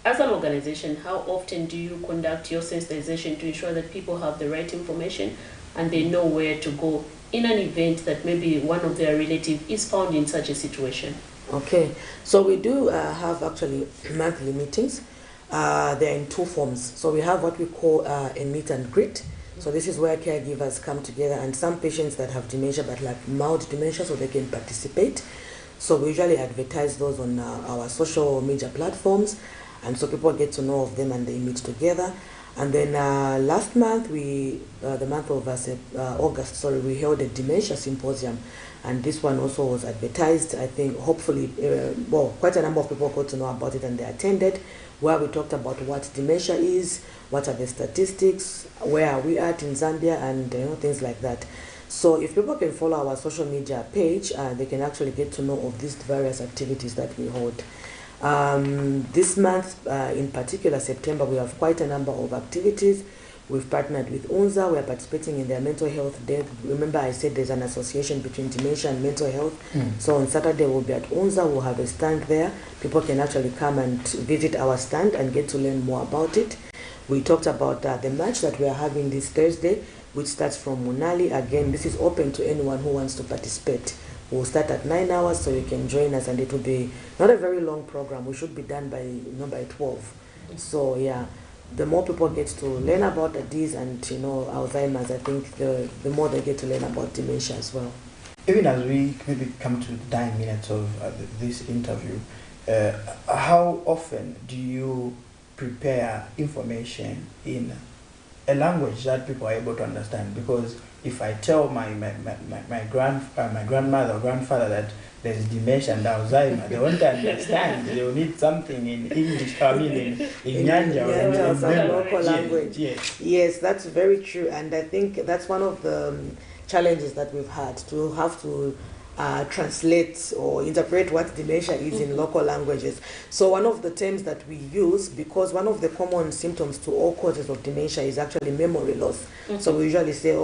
S2: as an organization, how often do you conduct your sensitization to ensure that people have the right information and they know where to go in an event that maybe one of their relatives is found in such a situation?
S13: Okay, so we do have actually monthly meetings. They're in two forms. So we have what we call a meet and greet. So this is where caregivers come together, and some patients that have dementia but like mild dementia, so they can participate. So we usually advertise those on our social media platforms, and so people get to know of them and they meet together. And then last month, the month of August, we held a dementia symposium. And this one also was advertised. I think hopefully, quite a number of people got to know about it and they attended, where we talked about what dementia is, what are the statistics, where are we at in Zambia, and things like that. So if people can follow our social media page, they can actually get to know of these various activities that we hold. This month, in particular, September, we have quite a number of activities. We've partnered with UNZA. We are participating in their mental health day. Remember, I said there's an association between dementia and mental health. So on Saturday, we'll be at UNZA. We'll have a stand there. People can actually come and visit our stand and get to learn more about it. We talked about the match that we are having this Thursday, which starts from Munali. Again, this is open to anyone who wants to participate. We'll start at 9 hours, so you can join us, and it will be not a very long program. We should be done by 12. So yeah, the more people get to learn about the disease and Alzheimer's, I think the more they get to learn about dementia as well.
S1: Even as we maybe come to the dying minutes of this interview, how often do you prepare information in a language that people are able to understand? Because if I tell my grandmother or grandfather that there's dementia and Alzheimer's, they won't understand. They will need something in English, in Nyanja or in
S13: some local language. Yes, that's very true. And I think that's one of the challenges that we've had, to have to translate or interpret what dementia is in local languages. So one of the terms that we use, because one of the common symptoms to all causes of dementia is actually memory loss. So we usually say,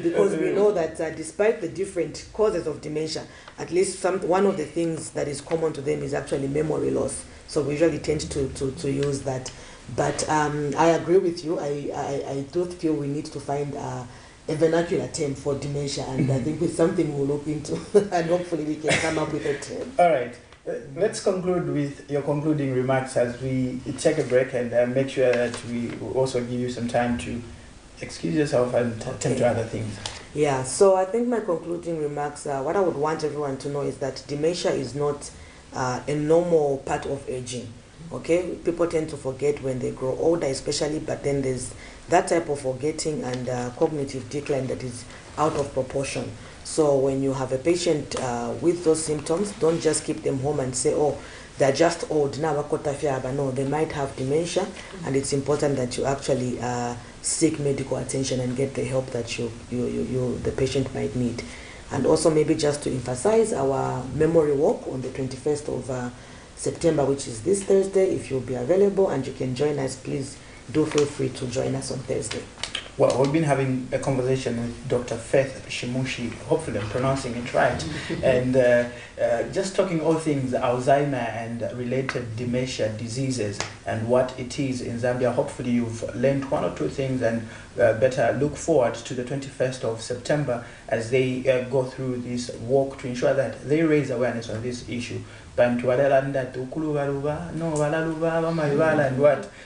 S13: because we know that despite the different causes of dementia, at least one of the things that is common to them is actually memory loss. So we usually tend to use that. But I agree with you. I do feel we need to find a vernacular term for dementia, and I think it's something we'll look into, and hopefully we can come up with a term.
S1: All right. Let's conclude with your concluding remarks as we take a break, and make sure that we also give you some time to excuse yourself and attend to other things.
S13: Yeah, so I think my concluding remarks, what I would want everyone to know is that dementia is not a normal part of aging. Okay, people tend to forget when they grow older, especially, but then there's that type of forgetting and cognitive decline that is out of proportion. So when you have a patient with those symptoms, don't just keep them home and say, oh, they're just old now. No, they might have dementia, and it's important that you actually seek medical attention and get the help that the patient might need. And also maybe just to emphasize our memory walk on the 21st of September, which is this Thursday. If you'll be available and you can join us, please do feel free to join us on Thursday.
S1: Well, we've been having a conversation with Dr. Faith Shimushi, hopefully I'm pronouncing it right, and just talking all things Alzheimer and related dementia diseases and what it is in Zambia. Hopefully you've learned one or two things and better look forward to the 21st of September as they go through this walk to ensure that they raise awareness on this issue. And what?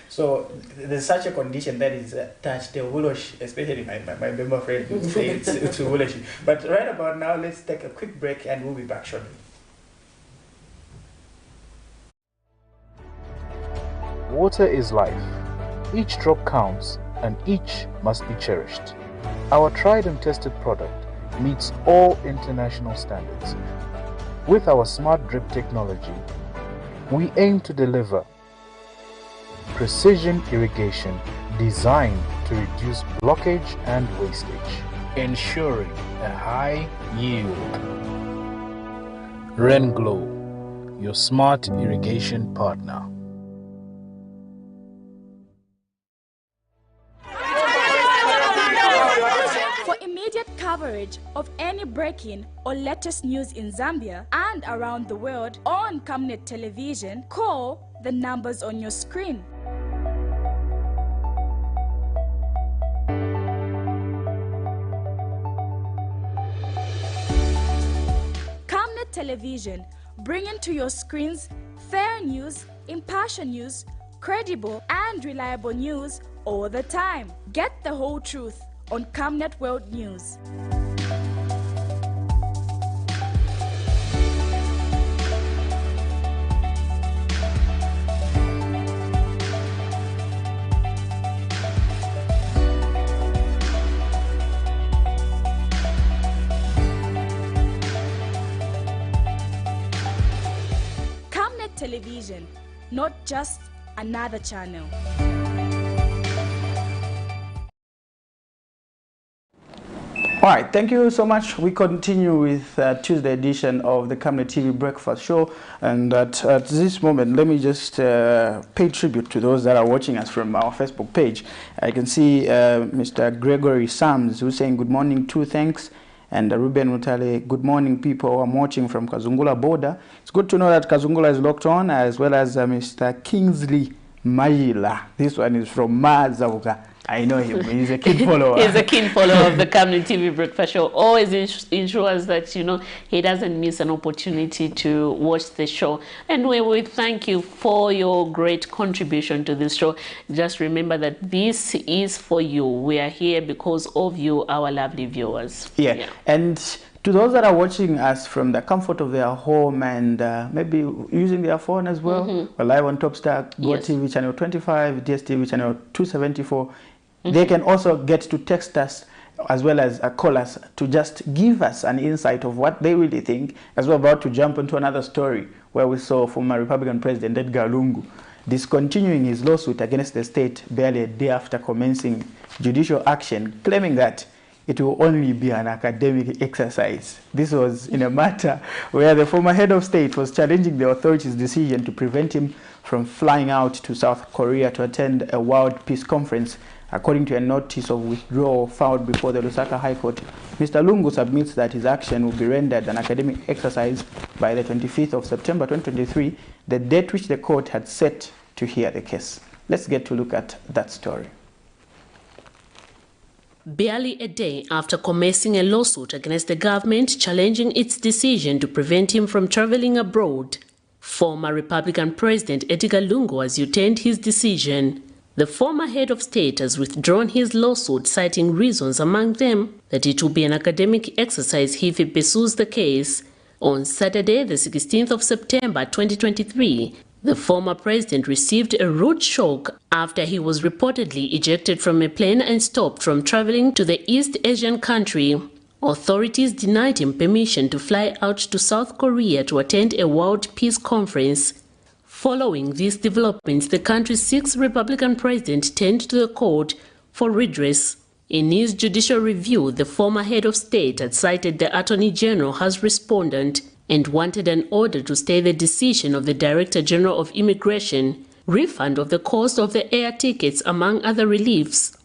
S1: So there's such a condition that is touched, especially my member friend would say it's woolish. But right about now, let's take a quick break and we'll be back shortly.
S14: Water is life. Each drop counts and each must be cherished. Our tried and tested product meets all international standards. With our smart drip technology, we aim to deliver precision irrigation designed to reduce blockage and wastage, ensuring a high yield. RenGlow, your smart irrigation partner.
S15: Coverage of any breaking or latest news in Zambia and around the world on Camnet television, call the numbers on your screen. Camnet television, bringing to your screens fair news, impartial news, credible and reliable news all the time. Get the whole truth on Camnet World News. Camnet Television, not just another channel.
S1: All right, thank you so much. We continue with Tuesday edition of the Camnet TV Breakfast Show. And at this moment, let me just pay tribute to those that are watching us from our Facebook page. I can see Mr. Gregory Sams, who's saying good morning, too, thanks. And Ruben Mutale, good morning, people. I'm watching from Kazungula border. It's good to know that Kazungula is locked on, as well as Mr. Kingsley Majila. This one is from Mazauga. I know him. He's a keen follower.
S2: He's a keen follower of the Camnet TV Breakfast Show. Always ensures that, you know, he doesn't miss an opportunity to watch the show. And we thank you for your great contribution to this show. Just remember that this is for you. We are here because of you, our lovely viewers.
S1: Yeah. And to those that are watching us from the comfort of their home and maybe using their phone as well, we're live on Topstar, GoTV channel 25, DSTV channel 274. They can also get to text us as well as call us to just give us an insight of what they really think, as we're about to jump into another story where we saw former Republican President Edgar Lungu discontinuing his lawsuit against the state barely a day after commencing judicial action, claiming that it will only be an academic exercise. This was in a matter where the former head of state was challenging the authorities' decision to prevent him from flying out to South Korea to attend a World Peace Conference. According to a notice of withdrawal filed before the Lusaka High Court, Mr. Lungu submits that his action will be rendered an academic exercise by the 25th of September 2023, the date which the court had set to hear the case. Let's get to look at that story.
S2: Barely a day after commencing a lawsuit against the government challenging its decision to prevent him from traveling abroad, former Republican President Edgar Lungu has retained his decision. The former head of state has withdrawn his lawsuit, citing reasons, among them that it will be an academic exercise if he pursues the case. On Saturday, the 16th of September 2023, The former president received a rude shock after he was reportedly ejected from a plane and stopped from traveling to the East Asian country. Authorities denied him permission to fly out to South Korea to attend a World Peace Conference. Following these developments, the country's sixth Republican president turned to the court for redress. In his judicial review, the former head of state had cited the Attorney General as respondent and wanted an order to stay the decision of the Director General of Immigration, refund of the cost of the air tickets, among other reliefs.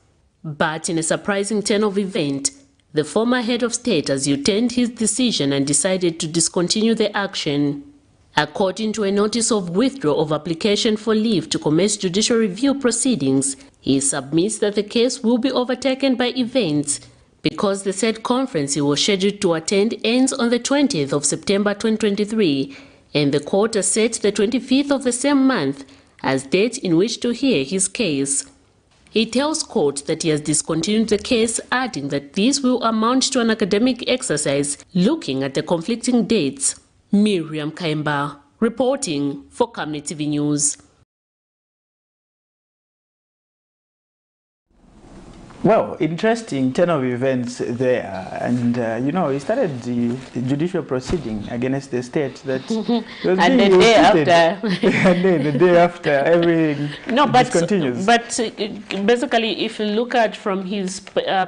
S2: But in a surprising turn of events, the former head of state has U-turned his decision and decided to discontinue the action. According to a notice of withdrawal of application for leave to commence judicial review proceedings, he submits that the case will be overtaken by events because the said conference he was scheduled to attend ends on the 20th of September 2023, and the court has set the 25th of the same month as date in which to hear his case. He tells court that he has discontinued the case, adding that this will amount to an academic exercise looking at the conflicting dates. Miriam Kaimba, reporting for Camnet TV News.
S1: Well, interesting turn of events there, and you know, he started the judicial proceeding against the state that was
S2: and the day after,
S1: and then the day after, everything continues.
S2: But basically, if you look at from his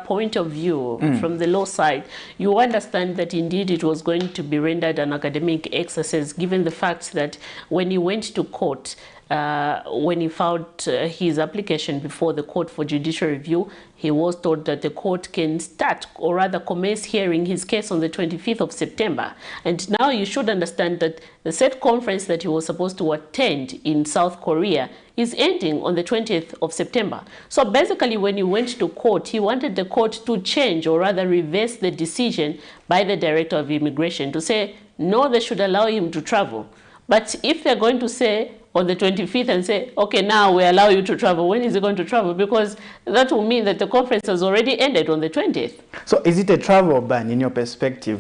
S2: point of view, from the law side, you understand that indeed it was going to be rendered an academic exercise, given the fact that when he went to court, when he filed his application before the court for judicial review, he was told that the court can start, or rather commence hearing his case on the 25th of September. And now you should understand that the said conference that he was supposed to attend in South Korea is ending on the 20th of September. So basically, when he went to court, he wanted the court to change, or rather reverse the decision by the Director of Immigration to say, no, they should allow him to travel. But if they're going to say on the 25th and say, okay, now we allow you to travel, when is he going to travel? Because that will mean that the conference has already ended on the 20th.
S1: So is it a travel ban in your perspective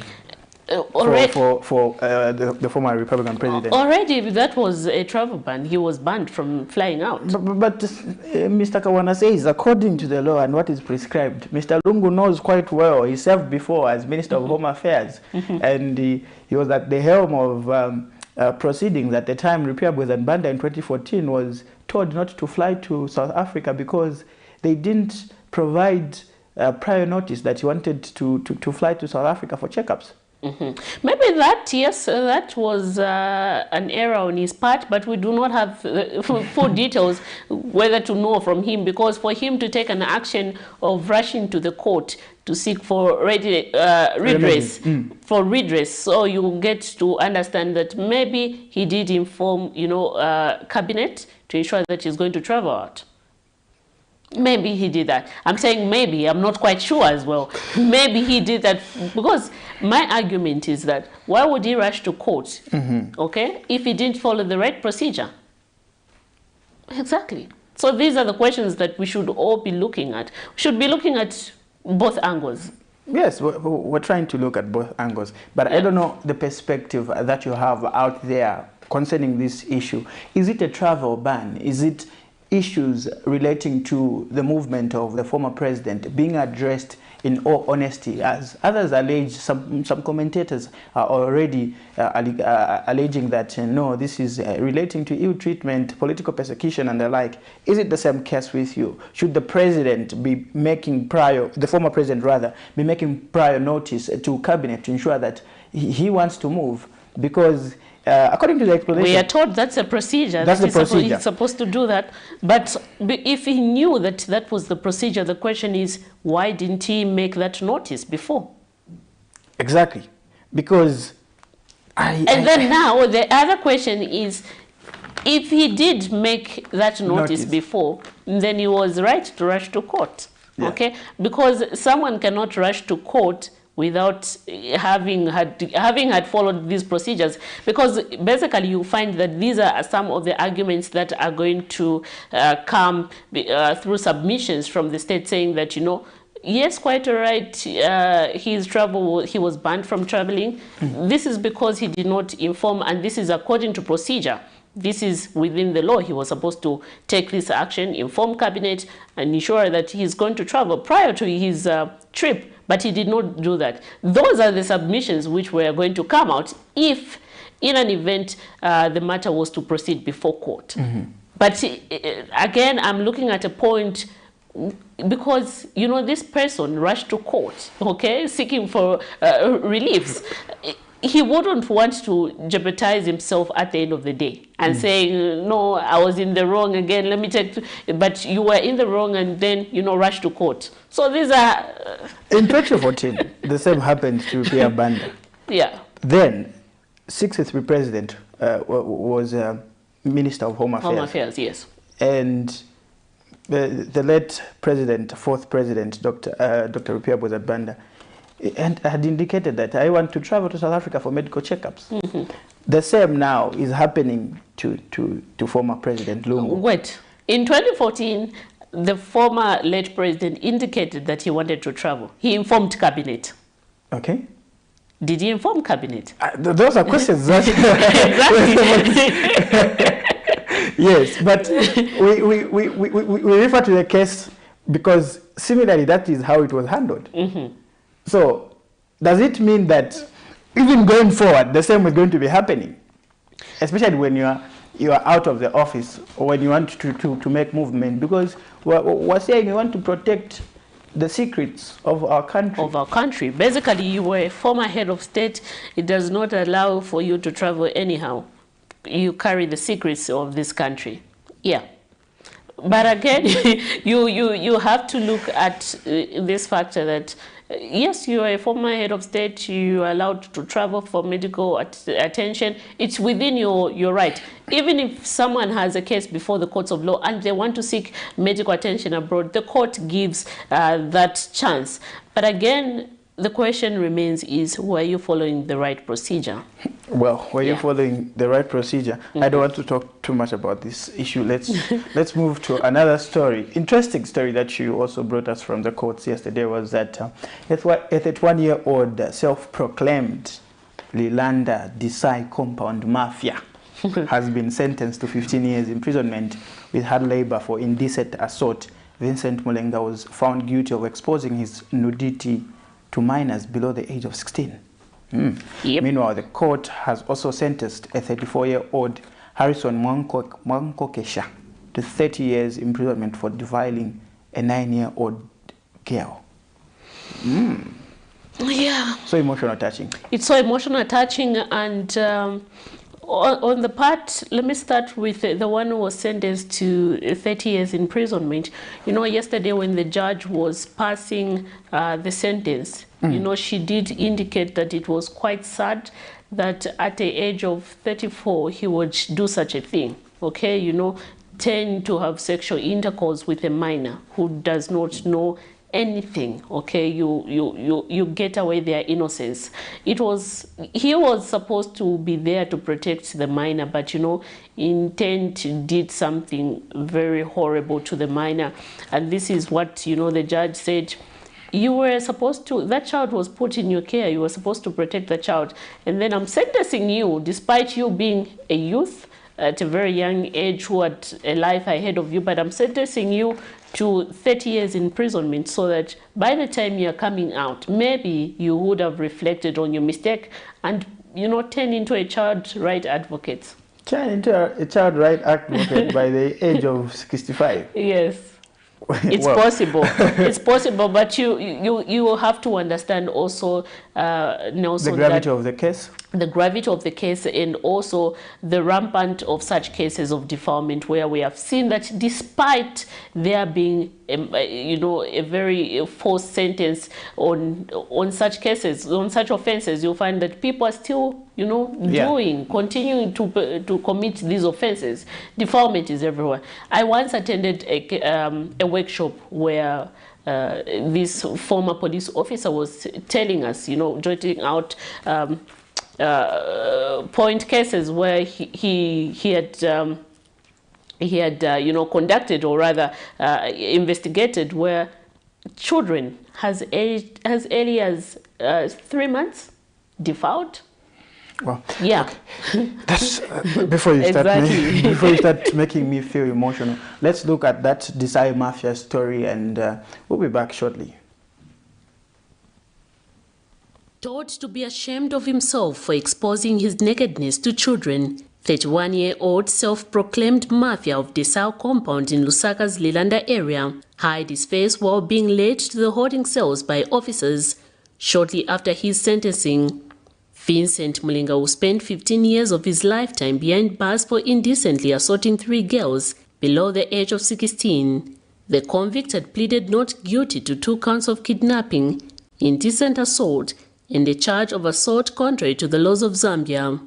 S1: for the former Republican president?
S2: Already that was a travel ban. He was banned from flying out.
S1: But Mr. Kawana says, according to the law and what is prescribed, Mr. Lungu knows quite well. He served before as Minister of Home Affairs, and he was at the helm of proceedings at the time. Ripiabwe and Banda in 2014 was told not to fly to South Africa because they didn't provide prior notice that he wanted to fly to South Africa for checkups.
S2: Maybe that, yes, that was an error on his part, but we do not have full details whether to know from him, because for him to take an action of rushing to the court to seek for redress, so you get to understand that maybe he did inform, cabinet to ensure that he's going to travel out. Maybe he did that. I'm saying maybe, I'm not quite sure as well. Maybe he did that because my argument is that why would he rush to court, okay, if he didn't follow the right procedure? Exactly. So these are the questions that we should all be looking at. We should be looking at both angles.
S1: Yes, we're trying to look at both angles, but I don't know the perspective that you have out there concerning this issue. Is it a travel ban? Is it issues relating to the movement of the former president being addressed in all honesty, as others allege? Some commentators are already alleging that no, this is relating to ill treatment, political persecution, and the like. Is it the same case with you? Should the president be making the former president rather, be making prior notice to cabinet to ensure that he wants to move? Because according to the explanation,
S2: we are told that's a procedure.
S1: That's the procedure.
S2: He's supposed to do that. But if he knew that that was the procedure, the question is, why didn't he make that notice before?
S1: Exactly. Because
S2: then now the other question is, if he did make that notice before, then he was right to rush to court. Yeah. Okay? Because someone cannot rush to court without having had followed these procedures, because basically you find that these are some of the arguments that are going to come through submissions from the state, saying that, yes, quite all right, he was banned from traveling. This is because he did not inform, and this is according to procedure. This is within the law. He was supposed to take this action, inform cabinet, and ensure that he's going to travel prior to his trip, but he did not do that. Those are the submissions which were going to come out if, in an event, the matter was to proceed before court. But again, I'm looking at a point, because, you know, this person rushed to court, okay, seeking for reliefs. He wouldn't want to jeopardize himself at the end of the day and saying, no, I was in the wrong again, let me take, but you were in the wrong and then, you know, rush to court. So these are...
S1: In 2014, the same happened to Pierre Banda.
S2: Yeah.
S1: Then, 63 president was Minister of Home Affairs.
S2: Home Affairs, yes.
S1: And the late president, fourth president, Dr. Rupiah Banda, and had indicated that I want to travel to South Africa for medical checkups. The same now is happening to former President Lungu.
S2: Wait, in 2014, the former late president indicated that he wanted to travel. He informed cabinet.
S1: Okay.
S2: Did he inform cabinet?
S1: Those are questions.
S2: Exactly.
S1: Yes, but we refer to the case because similarly that is how it was handled. So, does it mean that even going forward, the same is going to be happening? Especially when you are out of the office or when you want to make movement, because we're saying we want to protect the secrets of our country.
S2: Of our country. Basically, you were a former head of state. It does not allow for you to travel anyhow. You carry the secrets of this country. Yeah. But again, you have to look at this factor that yes, you are a former head of state, you are allowed to travel for medical attention. It's within your right. Even if someone has a case before the courts of law and they want to seek medical attention abroad, the court gives that chance. But again, the question remains is, were you following the right procedure?
S1: Well, were you following the right procedure? I don't want to talk too much about this issue. Let's move to another story. Interesting story that you also brought us from the courts yesterday was that a 31-year-old self-proclaimed Lilanda Desai compound mafia has been sentenced to 15 years imprisonment with hard labor for indecent assault. Vincent Mulenga was found guilty of exposing his nudity to minors below the age of 16. Meanwhile, the court has also sentenced a 34-year-old Harrison Mwankokesha to 30 years imprisonment for defiling a 9-year-old girl.
S2: Yeah.
S1: So emotional touching.
S2: It's so emotional touching, and on the part, let me start with the one who was sentenced to 30 years imprisonment. You know, yesterday when the judge was passing the sentence, you know, she did indicate that it was quite sad that at the age of 34, he would do such a thing, okay? You know, tend to have sexual intercourse with a minor who does not know anything, okay? You get away their innocence. He was supposed to be there to protect the minor, but, you know, intent did something very horrible to the minor. And this is what, you know, the judge said, you were supposed to, that child was put in your care, you were supposed to protect the child. And then I'm sentencing you, despite you being a youth at a very young age who had a life ahead of you, but I'm sentencing you to 30 years imprisonment so that by the time you're coming out, maybe you would have reflected on your mistake and, you know, turn into a child right advocate.
S1: Turn into a child right advocate by the age of 65.
S2: Yes. It's possible. It's possible, but you have to understand also, Nelson,
S1: the gravity of the case.
S2: The gravity of the case, and also the rampant of such cases of defilement, where we have seen that despite there being, you know, a very forced sentence on such cases, on such offences, you'll find that people are still, you know, continuing to commit these offences. Defilement is everywhere. I once attended a workshop where this former police officer was telling us, you know, jotting out point cases where he had you know, conducted, or rather investigated, where children as early as 3 months defiled.
S1: Well,
S2: yeah.
S1: Okay. That's before you start
S2: Exactly.
S1: before you start making me feel emotional. Let's look at that Desai Mafia story, and we'll be back shortly.
S2: Taught to be ashamed of himself for exposing his nakedness to children, 31-year-old self-proclaimed mafia of Desau compound in Lusaka's Lilanda area hid his face while being led to the holding cells by officers shortly after his sentencing. Vincent Mulinga, who spent 15 years of his lifetime behind bars for indecently assaulting 3 girls below the age of 16. The convict had pleaded not guilty to 2 counts of kidnapping, indecent assault, and a charge of assault contrary to the laws of Zambia.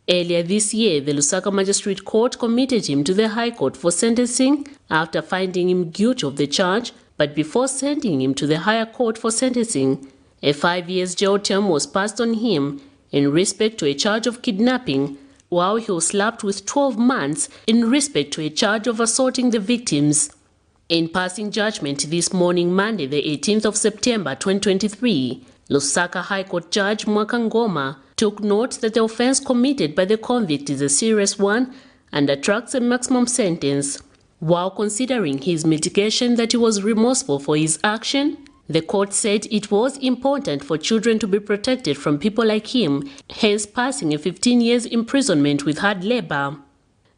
S2: Earlier this year, the Lusaka Magistrate Court committed him to the High Court for sentencing after finding him guilty of the charge, but before sending him to the Higher Court for sentencing, a 5-year jail term was passed on him in respect to a charge of kidnapping, while he was slapped with 12 months in respect to a charge of assaulting the victims. In passing judgment this morning, Monday, the 18th of September 2023, Lusaka High Court Judge Mwakangoma took note that the offense committed by the convict is a serious one and attracts a maximum sentence. While considering his mitigation that he was remorseful for his action, the court said it was important for children to be protected from people like him, hence passing a 15 years imprisonment with hard labor.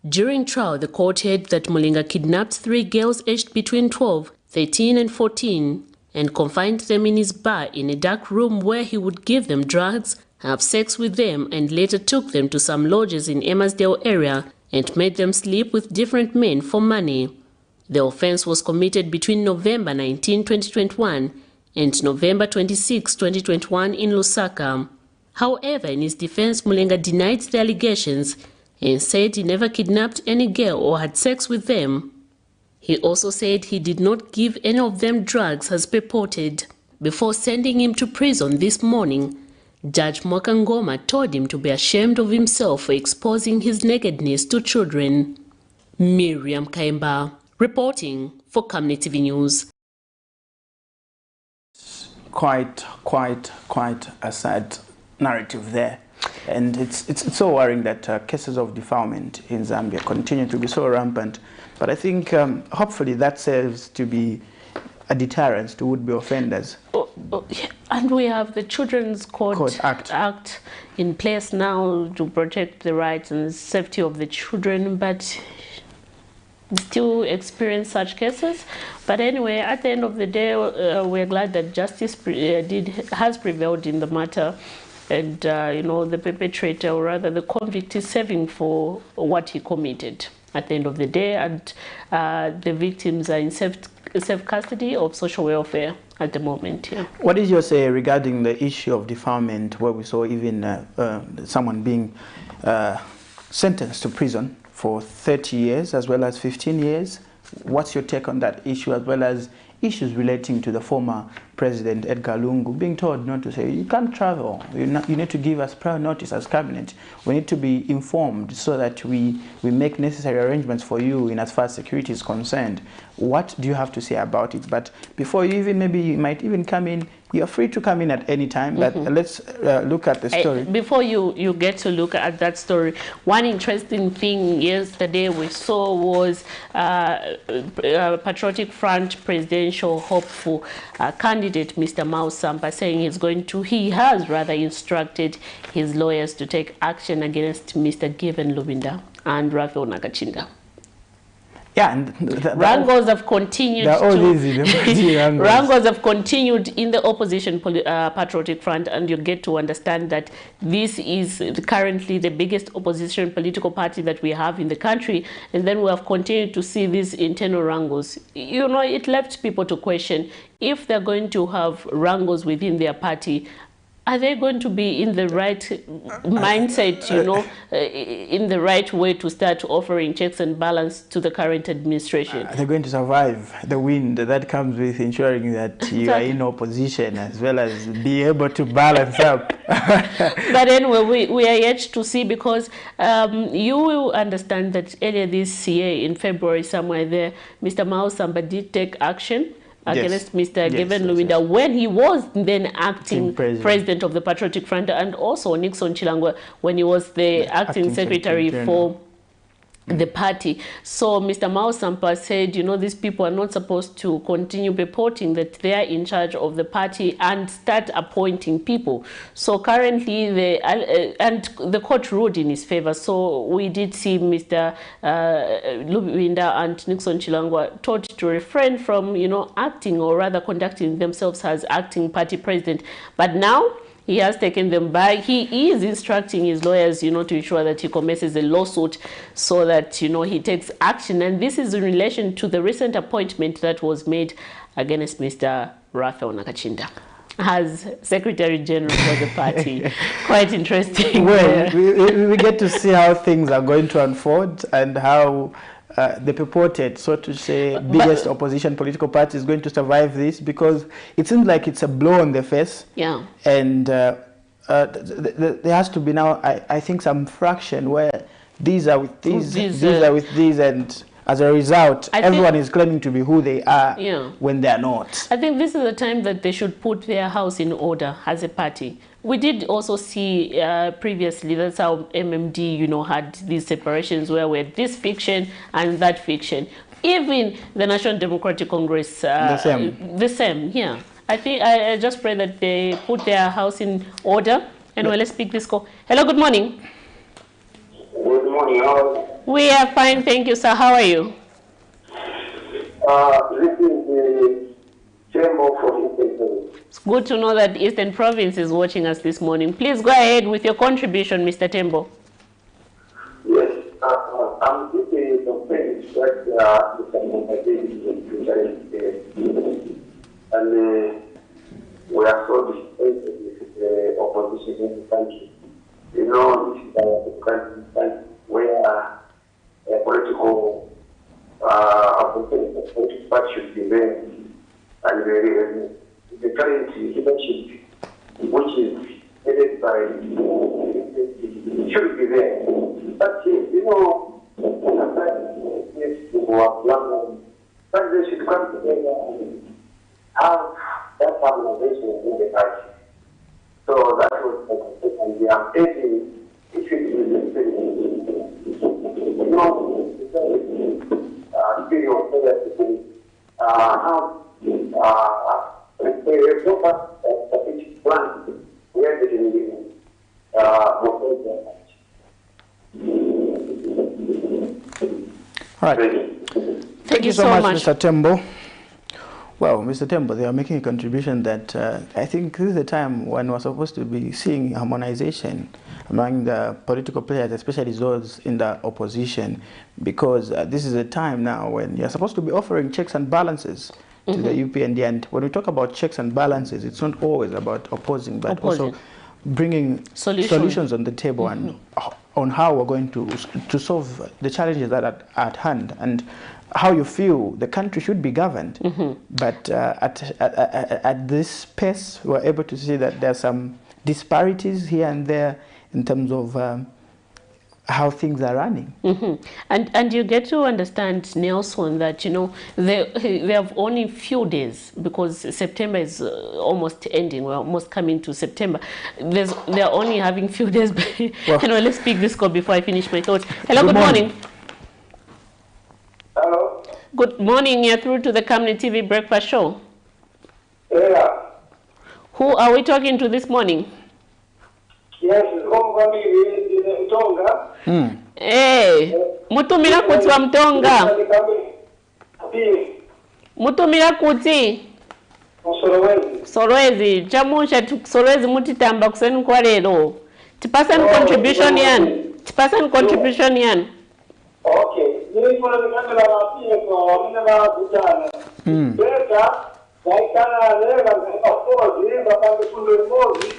S2: During trial, the court heard that Mulinga kidnapped 3 girls aged between 12, 13 and 14 and confined them in his bar in a dark room where he would give them drugs, have sex with them, and later took them to some lodges in Emmersdale area and made them sleep with different men for money. The offense was committed between November 19, 2021 and November 26, 2021 in Lusaka. However, in his defense, Mulinga denied the allegations and said he never kidnapped any girl or had sex with them. He also said he did not give any of them drugs as purported. Before sending him to prison this morning, Judge Mwakangoma told him to be ashamed of himself for exposing his nakedness to children. Miriam Kaimba, reporting for Camnet TV News.
S1: Quite a sad narrative there. And it's so worrying that cases of defilement in Zambia continue to be so rampant. But I think hopefully that serves to be a deterrent to would-be offenders.
S2: And we have the Children's Court Act in place now to protect the rights and safety of the children, but still experience such cases. But anyway, at the end of the day, we're glad that justice has prevailed in the matter. And, the perpetrator, or rather the convict, is serving for what he committed at the end of the day. And the victims are in safe custody of social welfare at the moment. Yeah.
S1: What is your say regarding the issue of defilement, where we saw even someone being sentenced to prison for 30 years as well as 15 years? What's your take on that issue, as well as issues relating to the former President Edgar Lungu being told not to say, you can't travel, you need to give us prior notice as cabinet. We need to be informed so that we make necessary arrangements for you in as far as security is concerned. What do you have to say about it? But before you even, maybe you might even come in, you're free to come in at any time, but let's look at the story.
S2: Before you get to look at that story, one interesting thing yesterday we saw was Patriotic Front presidential hopeful candidate Mr. Mausamba saying he has rather instructed his lawyers to take action against Mr. Given Lubinda and Raphael Nakachinda.
S1: Yeah, and
S2: wrangles have continued. Wrangles have continued in the opposition Patriotic Front, and you get to understand that this is currently the biggest opposition political party that we have in the country, and then we have continued to see these internal wrangles. It left people to question if they're going to have wrangles within their party. Are they going to be in the right mindset, in the right way to start offering checks and balance to the current administration?
S1: They're going to survive the wind that comes with ensuring that you are in opposition, as well as be able to balance up.
S2: But anyway, we are yet to see, because you will understand that earlier this year, in February somewhere there, Mr. Mausamba did take action against Mr. Given Luwinda when he was then acting president of the Patriotic Front, and also Nixon Chilangwa when he was the acting secretary for the party. So Mr. Mao Sampa said, you know, these people are not supposed to continue purporting that they are in charge of the party and start appointing people. So currently, and the court ruled in his favor. So we did see Mr. Luwinda and Nixon Chilangwa told to refrain from, you know, acting or rather conducting themselves as acting party president. But now he has taken them back. He is instructing his lawyers, you know, to ensure that he commences a lawsuit so that, you know, he takes action. And this is in relation to the recent appointment that was made against Mr. Raphael Nakachinda as Secretary General for the party. Quite interesting.
S1: Well, we get to see how things are going to unfold and how the purported, so to say, biggest opposition political party is going to survive this, because it seems like it's a blow on the face.
S2: Yeah.
S1: And there has to be now, I think, some fraction where these are with these, these are with these, and as a result, everyone is claiming to be who they are when they are not.
S2: I think this is the time that they should put their house in order as a party. We did also see previously, that's how MMD, you know, had these separations where we had this fiction and that fiction. Even the National Democratic Congress, the same, yeah. I think I just pray that they put their house in order. Anyway, let's pick this call. Hello, good morning.
S16: Good morning, how are you?
S2: We are fine, thank you, sir. How are you?
S16: This is the Chamber for Eastern.
S2: It's good to know that Eastern Province is watching us this morning. Please go ahead with your contribution, Mr. Tembo.
S16: Yes, I'm thinking of things that and we are so disappointed with the opposition in the country. You know, this is a country where a political party should be there, and the current leadership, which is headed by, should be there. But you know, but they should come together and have that harmonization in the party. So that was the concept, and we are aiming if it is you know, period so that we have a proper strategic plan where they can be
S1: all right. Thank you so much, Mr. Tembo. Well, Mr. Tembo, they are making a contribution that I think this is the time when we're supposed to be seeing harmonization among the political players, especially those in the opposition, because this is a time now when you're supposed to be offering checks and balances to the UPND. And when we talk about checks and balances, it's not always about opposing, but also bringing solutions on the table and on how we're going to solve the challenges that are at hand, and how you feel the country should be governed. But at this pace, we're able to see that there's some disparities here and there in terms of how things are running.
S2: And you get to understand, Nelson, that, you know, they have only few days, because September is almost ending. We're almost coming to September. They're only having few days. Well, anyway, let's pick this call before I finish my thoughts. Hello, good morning.
S16: Hello.
S2: Good morning. You're through to the Camnet TV Breakfast Show.
S16: Yeah.
S2: Who are we talking to this morning?
S16: Yes, it's Mtonga.
S2: Hey, mutumira kuti wa Mtonga. Mutumira kuti Solwezi. Chamusha Solwezi mutitamba kuseni kwa lero. Tipasani contribution yan. Tipasani contribution yan.
S16: Okay. Ni kwa ngamela na pia kwa mna kutana. Beka, gaitana leva kwa ziba pande kunde mozi.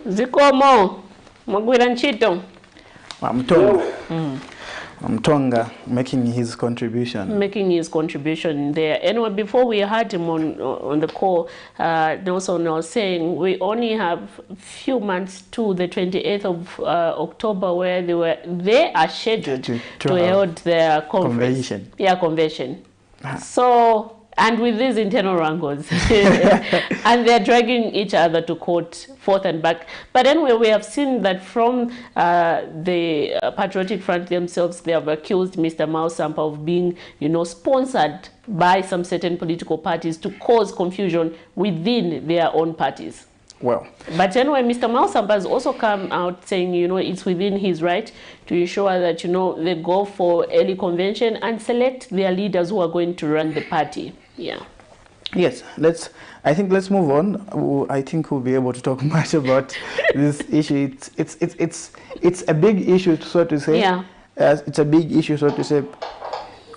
S2: Zikomo Magwira ntchito
S1: Mtonga. Mtonga making his contribution.
S2: Making his contribution there. Anyway, before we had him on the call, Nelson was saying we only have a few months to the 28th of October, where they are scheduled to hold their conference.
S1: Convention.
S2: Yeah, convention. So, and with these internal wrangles, and they're dragging each other to court forth and back. But anyway, we have seen that from the Patriotic Front themselves, they have accused Mr. Mao Sampa of being, sponsored by some certain political parties to cause confusion within their own parties.
S1: Well,
S2: but anyway, Mr. Mao Sampa has also come out saying, it's within his right to ensure that, they go for early convention and select their leaders who are going to run the party. Yeah.
S1: Yes, I think let's move on. I think we'll be able to talk much about this issue. It's a big issue, so to say.
S2: Yeah.
S1: It's a big issue, so to say.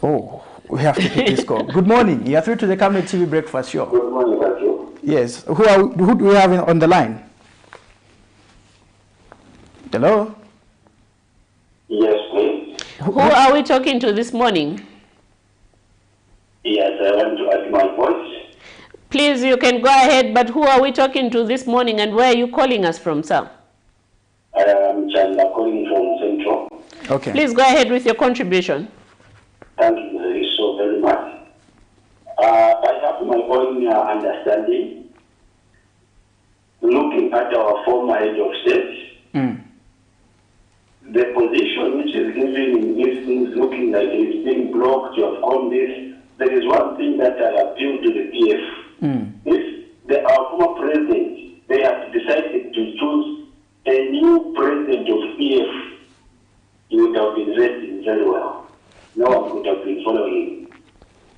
S1: Oh, we have to pick this call. Good morning. You're through to the Camnet TV Breakfast Show.
S16: Good morning, thank you.
S1: Yes. Who do we have on the line? Hello?
S16: Yes, please.
S2: Who are we talking to this morning?
S16: Yes, I want to add my voice.
S2: Please, you can go ahead, but who are we talking to this morning and where are you calling us from, sir?
S16: I am Chanda calling from Central.
S1: Okay.
S2: Please go ahead with your contribution.
S16: Thank you so very much. I have my own understanding. Looking at our former head of state, the position which is given in these things, looking like it's being blocked, you have gone this. There is one thing that I appeal to the PF. If our former president, they have decided to choose a new president of PF, he would have been resting very well. No one could have been following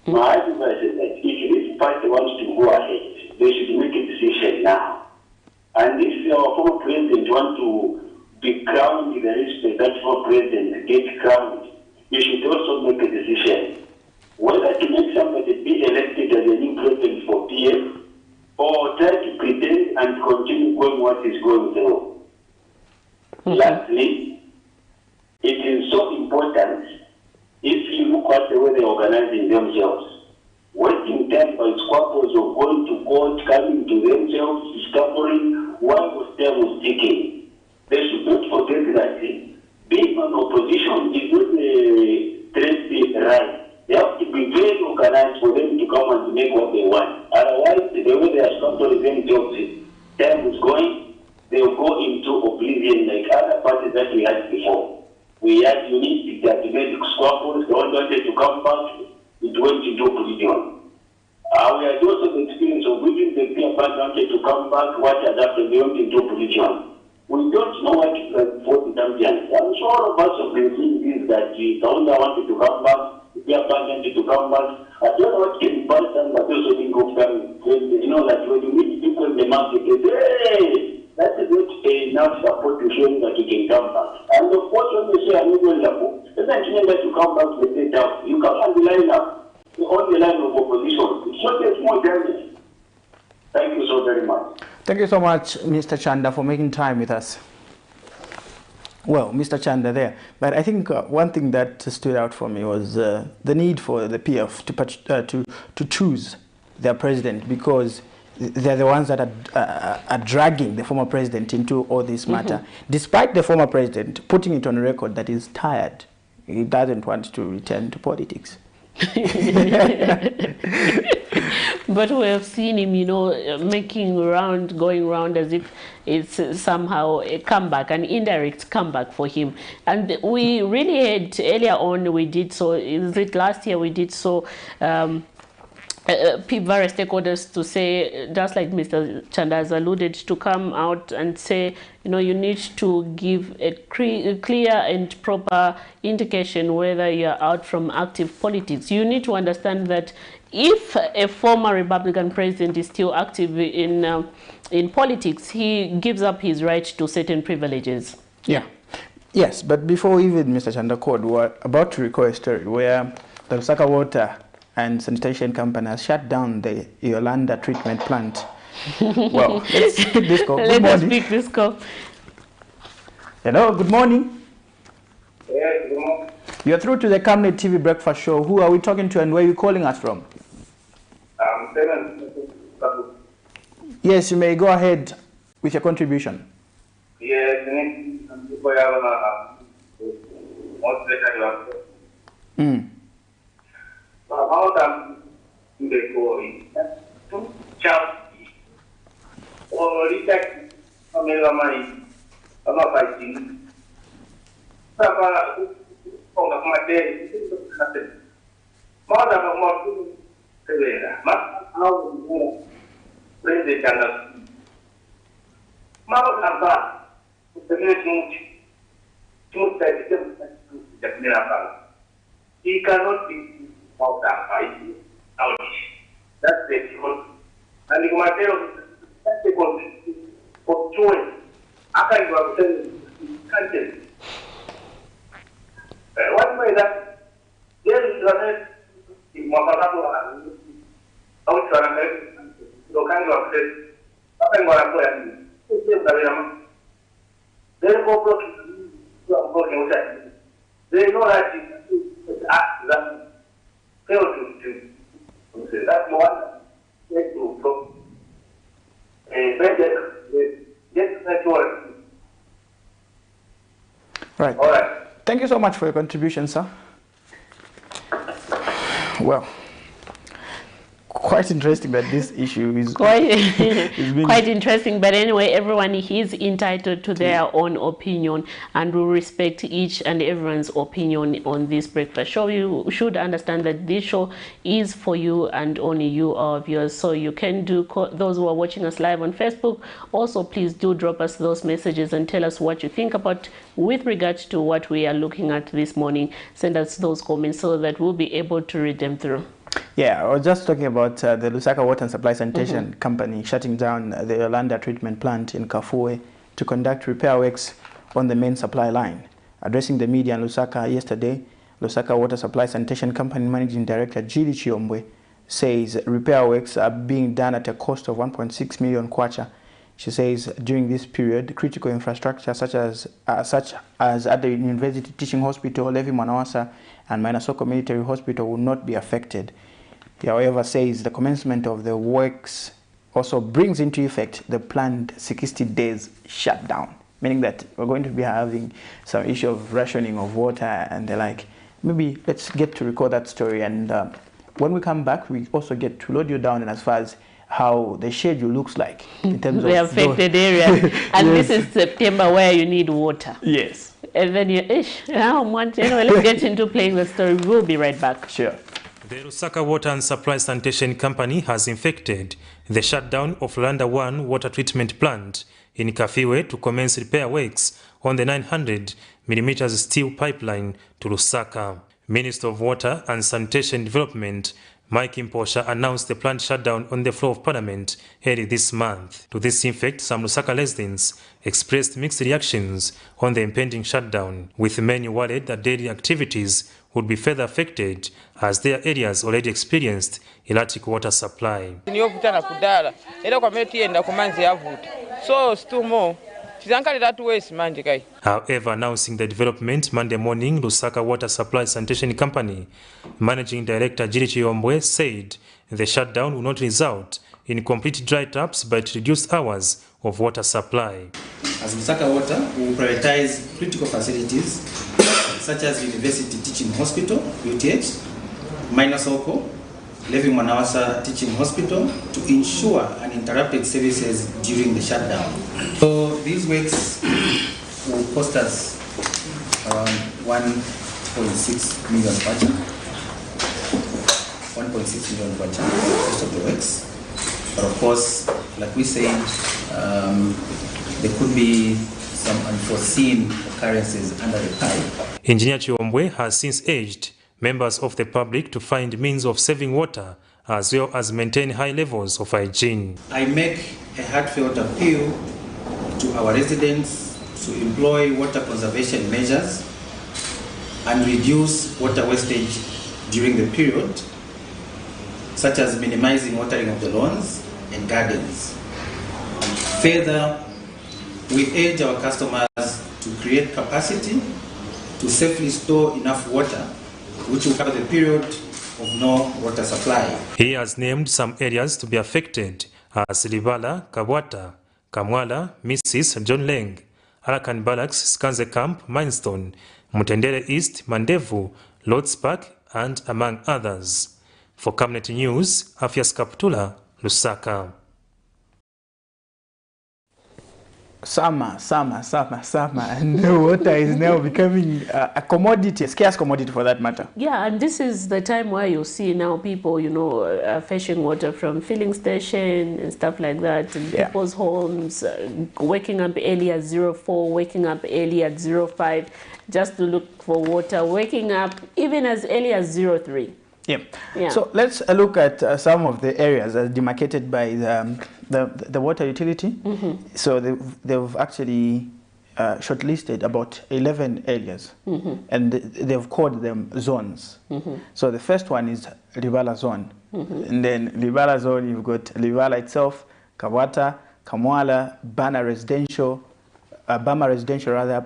S16: him. My advice is that if this party wants to go ahead, they should make a decision now. And if our former president wants to be crowned in the respect that former president gets crowned, he should also make a decision whether to make somebody be elected as a new president for PF or try to pretend and continue going what is going through. Lastly, it is so important if you look at the way they're organizing themselves. Wasting time by squabbles of going to court, coming to themselves, discovering what was there was taken. They should not forget that being an opposition is not a trade right. They have to be very organized for them to come and make what they want. Otherwise, the way they are structuring themselves, time is going, they will go into oblivion like other parties that we had before. We had unity that made squabbles, they all wanted to come back, it went into oblivion. We had also the experience of within the peer party wanted to come back, what has happened, they went into oblivion. We don't know what to for the champions. I'm sure all of us have been seeing this, that the owner wanted to come back, the peer party wanted to come back. I don't know what came back, but also think of them. That when you meet people in the market, they say, hey, that is not enough support to show that you can come back. And of course, when you say, I'm not going to it doesn't mean that you come back to the state house. You come on the line up, on the line of opposition. It's not a small damage. Thank you so very much.
S1: Thank you so much, Mr. Chanda, for making time with us. Well, Mr. Chanda there. But I think one thing that stood out for me was the need for the PF to choose their president, because they're the ones that are dragging the former president into all this matter. Despite the former president putting it on record that he's tired, he doesn't want to return to politics.
S2: But we have seen him, going round as if it's somehow a comeback, an indirect comeback for him. And we really had, earlier on, we did so, is it last year we did so, various stakeholders to say, just like Mr. Chanda has alluded, to come out and say, you need to give a clear and proper indication whether you're out from active politics. You need to understand that if a former Republican president is still active in politics, he gives up his right to certain privileges.
S1: Yeah. Yes, but before even Mr. Chanda called, we were about to record a story where the Lusaka Water and Sanitation Company has shut down the Yolanda treatment plant. Well, let's pick this call. Good morning.
S2: Let's pick this call.
S1: Hello, good morning.
S16: Yes, good morning.
S1: You're through to the Camnet TV Breakfast Show. Who are we talking to and where are you calling us from? Yes, you may go ahead with your contribution.
S17: Yes, he cannot be out of out. That's the truth. And the material that's the for choice. I can go up content. What way that there is a Mapalabu outside no kind of place. I can go up there. They go broken outside. They know that it's act that fail to that's the one that to go a better get network.
S1: Right. All right. Thank you so much for your contribution, sir. Well, quite interesting that this issue is
S2: quite interesting, but anyway, everyone is entitled to their own opinion, and we respect each and everyone's opinion on this breakfast show. You should understand that this show is for you and only you, our viewers. So you can do, those who are watching us live on Facebook, also please do drop us those messages and tell us what you think about with regards to what we are looking at this morning. Send us those comments so that we'll be able to read them through.
S1: Yeah, I was just talking about the Lusaka Water and Supply Sanitation Company shutting down the Yolanda treatment plant in Kafue to conduct repair works on the main supply line. Addressing the media in Lusaka yesterday, Lusaka Water Supply Sanitation Company Managing Director Jili Chiombwe says repair works are being done at a cost of 1.6 million kwacha. She says during this period, critical infrastructure such as at the University Teaching Hospital, Levi Mwanawasa, and Mainasoko Military Hospital will not be affected. He, however, says the commencement of the works also brings into effect the planned 60 days shutdown, meaning that we're going to be having some issue of rationing of water and the like. Maybe let's get to record that story, and when we come back, we also get to load you down and as far as how the schedule looks like in terms
S2: the
S1: of
S2: affected areas. And yes, this is September where you need water.
S1: Yes.
S2: And then anyway, let's get into playing the story. We'll be right back.
S1: Sure.
S11: The Lusaka Water and Supply Sanitation Company has effected the shutdown of Landa 1 water treatment plant in Kafiwe to commence repair works on the 900mm steel pipeline to Lusaka. Minister of Water and Sanitation Development Mike Imposha announced the plant shutdown on the floor of Parliament early this month. To this effect, some Lusaka residents expressed mixed reactions on the impending shutdown, with many worried that daily activities would be further affected as their areas already experienced erratic water supply. However, announcing the development Monday morning, Lusaka Water Supply Sanitation Company Managing Director Jili Chiombwe said the shutdown will not result in complete dry taps but reduced hours of water supply.
S12: As Lusaka Water, we will prioritize critical facilities such as University Teaching Hospital, UTH, Mainasoko, Levi Mwanawasa Teaching Hospital to ensure uninterrupted services during the shutdown. So these works will cost us around 1.6 million kwacha. 1.6 million kwacha cost of the works. But of course, like we said, there could be some unforeseen occurrences under the pipe.
S11: Engineer Chiombwe has since urged members of the public to find means of saving water as well as maintain high levels of hygiene.
S12: I make a heartfelt appeal to our residents to employ water conservation measures and reduce water wastage during the period, such as minimizing watering of the lawns and gardens. Further, we urge our customers to create capacity to safely store enough water, which will cover the period of no water supply.
S11: He has named some areas to be affected as Libala, Kabwata, Kamwala, Mrs. John Leng, Arakan Barracks, Skanze Camp, Milestone, Mutendere East, Mandevu, Lords Park, and among others. For Camnet News, Afias Kaptula, Lusaka.
S1: Summer, and the water is now becoming a commodity, a scarce commodity for that matter.
S2: Yeah, and this is the time where you see now people, fetching water from filling station and stuff like that, in people's homes, waking up early at 04, waking up early at 05, just to look for water, waking up even as early as 03.
S1: Yeah. So let's look at some of the areas as demarcated by the water utility. So they've actually shortlisted about 11 areas, and they've called them zones. So the first one is Libala zone, and then Libala zone, you've got Libala itself, Kabwata, Kamwala, Bama residential,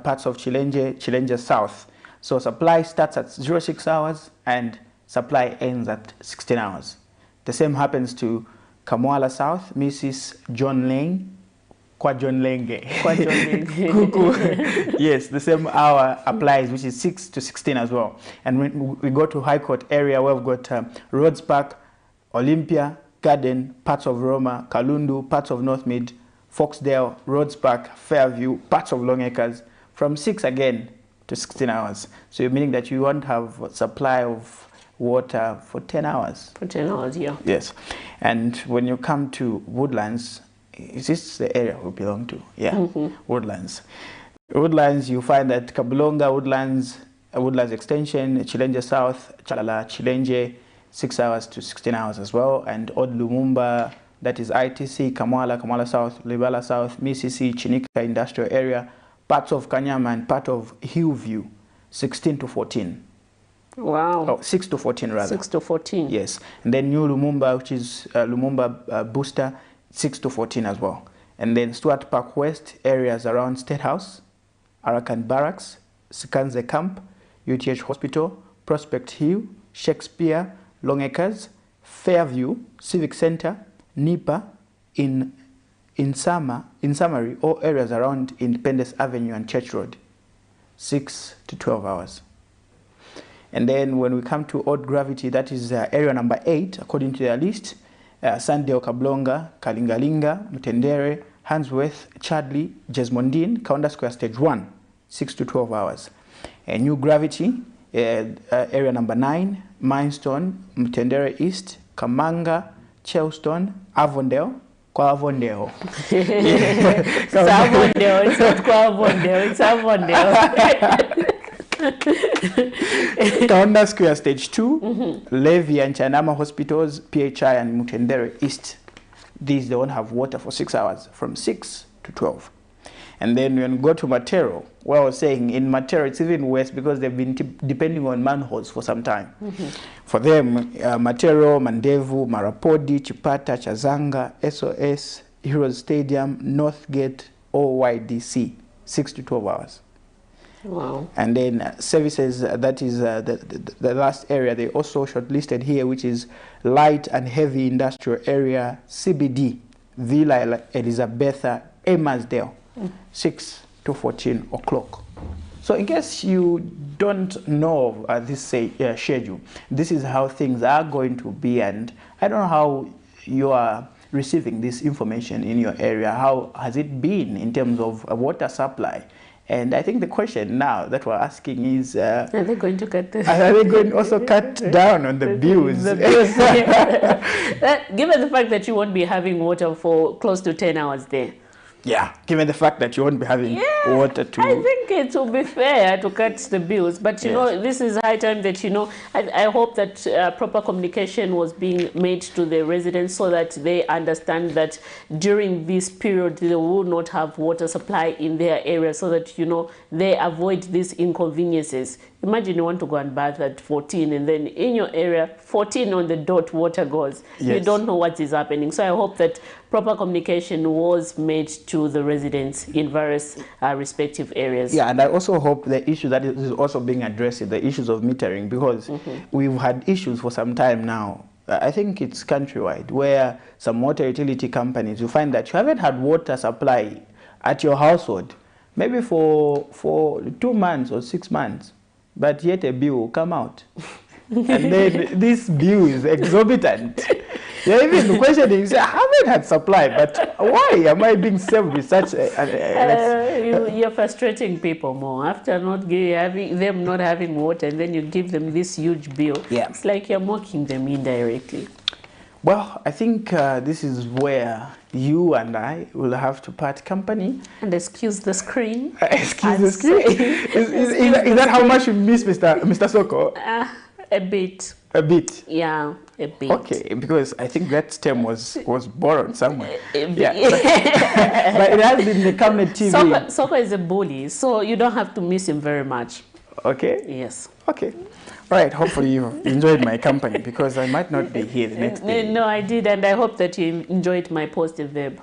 S1: parts of Chilenge South. So supply starts at 06 hours and supply ends at 16 hours. The same happens to Kamwala South, Mrs. John Leng, Kwa John Lenge. Yes, the same hour applies, which is 6 to 16 as well. And when we go to High Court area, where we've got Rhodes Park, Olympia, Garden, parts of Roma, Kalundu, parts of North Mid, Foxdale, Rhodes Park, Fairview, parts of Long Acres, from 6 again to 16 hours. So you're meaning that you won't have a supply of water for 10 hours.
S2: For 10 hours, yeah.
S1: Yes. And when you come to Woodlands, is this the area we belong to? Yeah, Woodlands. Woodlands, you find that Kabulonga, Woodlands Extension, Chilenge South, Chalala, Chilenge, 6 hours to 16 hours as well. And Old Lumumba, that is ITC, Kamwala South, Libala South, Misisi, Chinika Industrial Area, parts of Kanyama and part of Hillview, 16 to 14.
S2: Wow.
S1: Oh, 6 to 14 rather.
S2: 6 to 14.
S1: Yes. And then New Lumumba, which is Lumumba Booster, 6 to 14 as well. And then Stuart Park West, areas around State House, Arakan Barracks, Skanze Camp, UTH Hospital, Prospect Hill, Shakespeare, Long Acres, Fairview, Civic Center, Nipa, in summary, all areas around Independence Avenue and Church Road, 6 to 12 hours. And then when we come to odd gravity, that is area number 8, according to their list, Sandale, Kablonga, Kalingalinga, Mutendere, Handsworth, Chadley, Jesmondine, Kaunda Square Stage 1, 6 to 12 hours. New gravity, area number 9, Milestone, Mutendere East, Kamanga, Chelston, Avondale, Kwa Avondale.
S2: It's Avondale, it's not Kwa Avondale, it's Avondale.
S1: Kaunda Square Stage 2, Levy and Chanama Hospitals, PHI and Mutendere East. These don't have water for 6 hours, from 6 to 12. And then when we go to Matero, well, I was saying in Matero it's even worse because they've been depending on manholes for some time. For them, Matero, Mandevu, Marapodi, Chipata, Chazanga, SOS, Heroes Stadium, Northgate, OYDC, 6 to 12 hours.
S2: Wow.
S1: And then services, that is the last area they also shortlisted here, which is light and heavy industrial area, CBD, Villa Elizabetha, Emmarsdale, 6 to 14 o'clock. So in case you don't know this schedule, this is how things are going to be, and I don't know how you are receiving this information in your area. How has it been in terms of water supply? And I think the question now that we're asking is,
S2: are they going to cut this?
S1: Are they going to also cut down on the bills?
S2: Given the fact that you won't be having water for close to 10 hours there.
S1: Yeah, given the fact that you won't be having water to...
S2: I think it will be fair to cut the bills. But, you know, this is high time that, I hope that proper communication was being made to the residents so that they understand that during this period, they will not have water supply in their area so that, they avoid these inconveniences. Imagine you want to go and bath at 14 and then in your area, 14 on the dot, water goes. Yes. You don't know what is happening. So I hope that proper communication was made to the residents in various respective areas.
S1: Yeah, and I also hope the issue that is also being addressed, the issues of metering, because we've had issues for some time now. I think it's countrywide, where some water utility companies, you find that you haven't had water supply at your household, maybe for 2 months or 6 months, but yet a bill will come out. And then this bill is exorbitant. You're even questioning, you say, I haven't had supply, but why am I being served with such
S2: you're frustrating people more. After not having them not having water, and then you give them this huge bill.
S1: Yeah.
S2: It's like you're mocking them indirectly.
S1: Well, I think this is where you and I will have to part company.
S2: And excuse the screen.
S1: Excuse the screen? Is that how much you miss Mr. Soko?
S2: A bit.
S1: A bit?
S2: Yeah, a bit.
S1: Okay, because I think that term was borrowed somewhere. Yeah. But it has been the Camnet TV.
S2: Soko is a bully, so you don't have to miss him very much.
S1: Okay?
S2: Yes.
S1: Okay. All right, hopefully you enjoyed my company, because I might not be here the next day.
S2: No, I did, and I hope that you enjoyed my positive verb.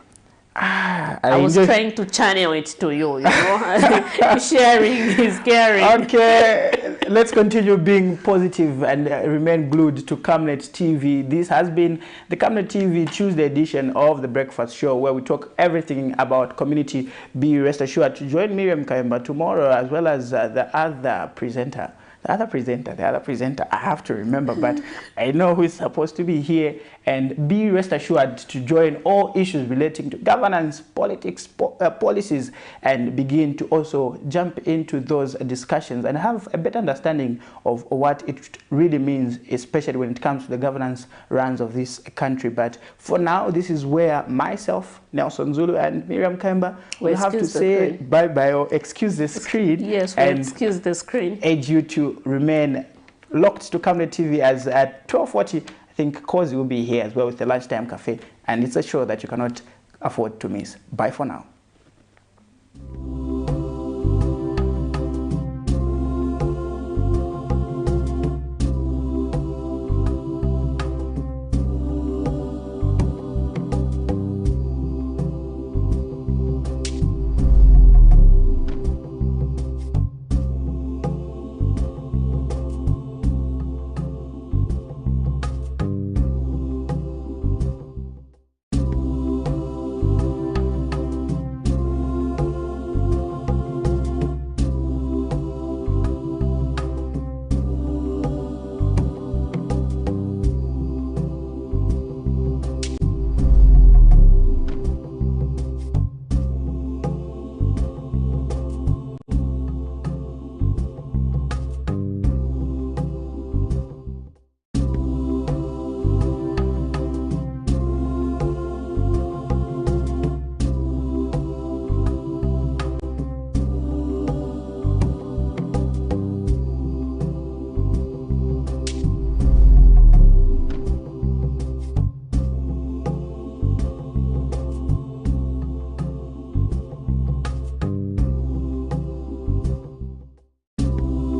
S1: I
S2: was trying to channel it to you, you know. Sharing is caring.
S1: Okay, let's continue being positive and remain glued to Camnet TV. This has been the Camnet TV Tuesday edition of The Breakfast Show, where we talk everything about community. Be rest assured to join Miriam Kayemba tomorrow, as well as the other presenter. The other presenter, I have to remember, but I know who is supposed to be here. And be rest assured to join all issues relating to governance, politics, policies, and begin to also jump into those discussions and have a better understanding of what it really means, especially when it comes to the governance runs of this country. But for now, this is where myself, Nelson Zulu, and Miriam Kayemba will have to say bye-bye or excuse the screen.
S2: Yes, we'll excuse the screen.
S1: Urge you to remain locked to Camnet TV, as at 12:40, I think Kozi will be here as well with the Lunchtime Cafe, and it's a show that you cannot afford to miss. Bye for now.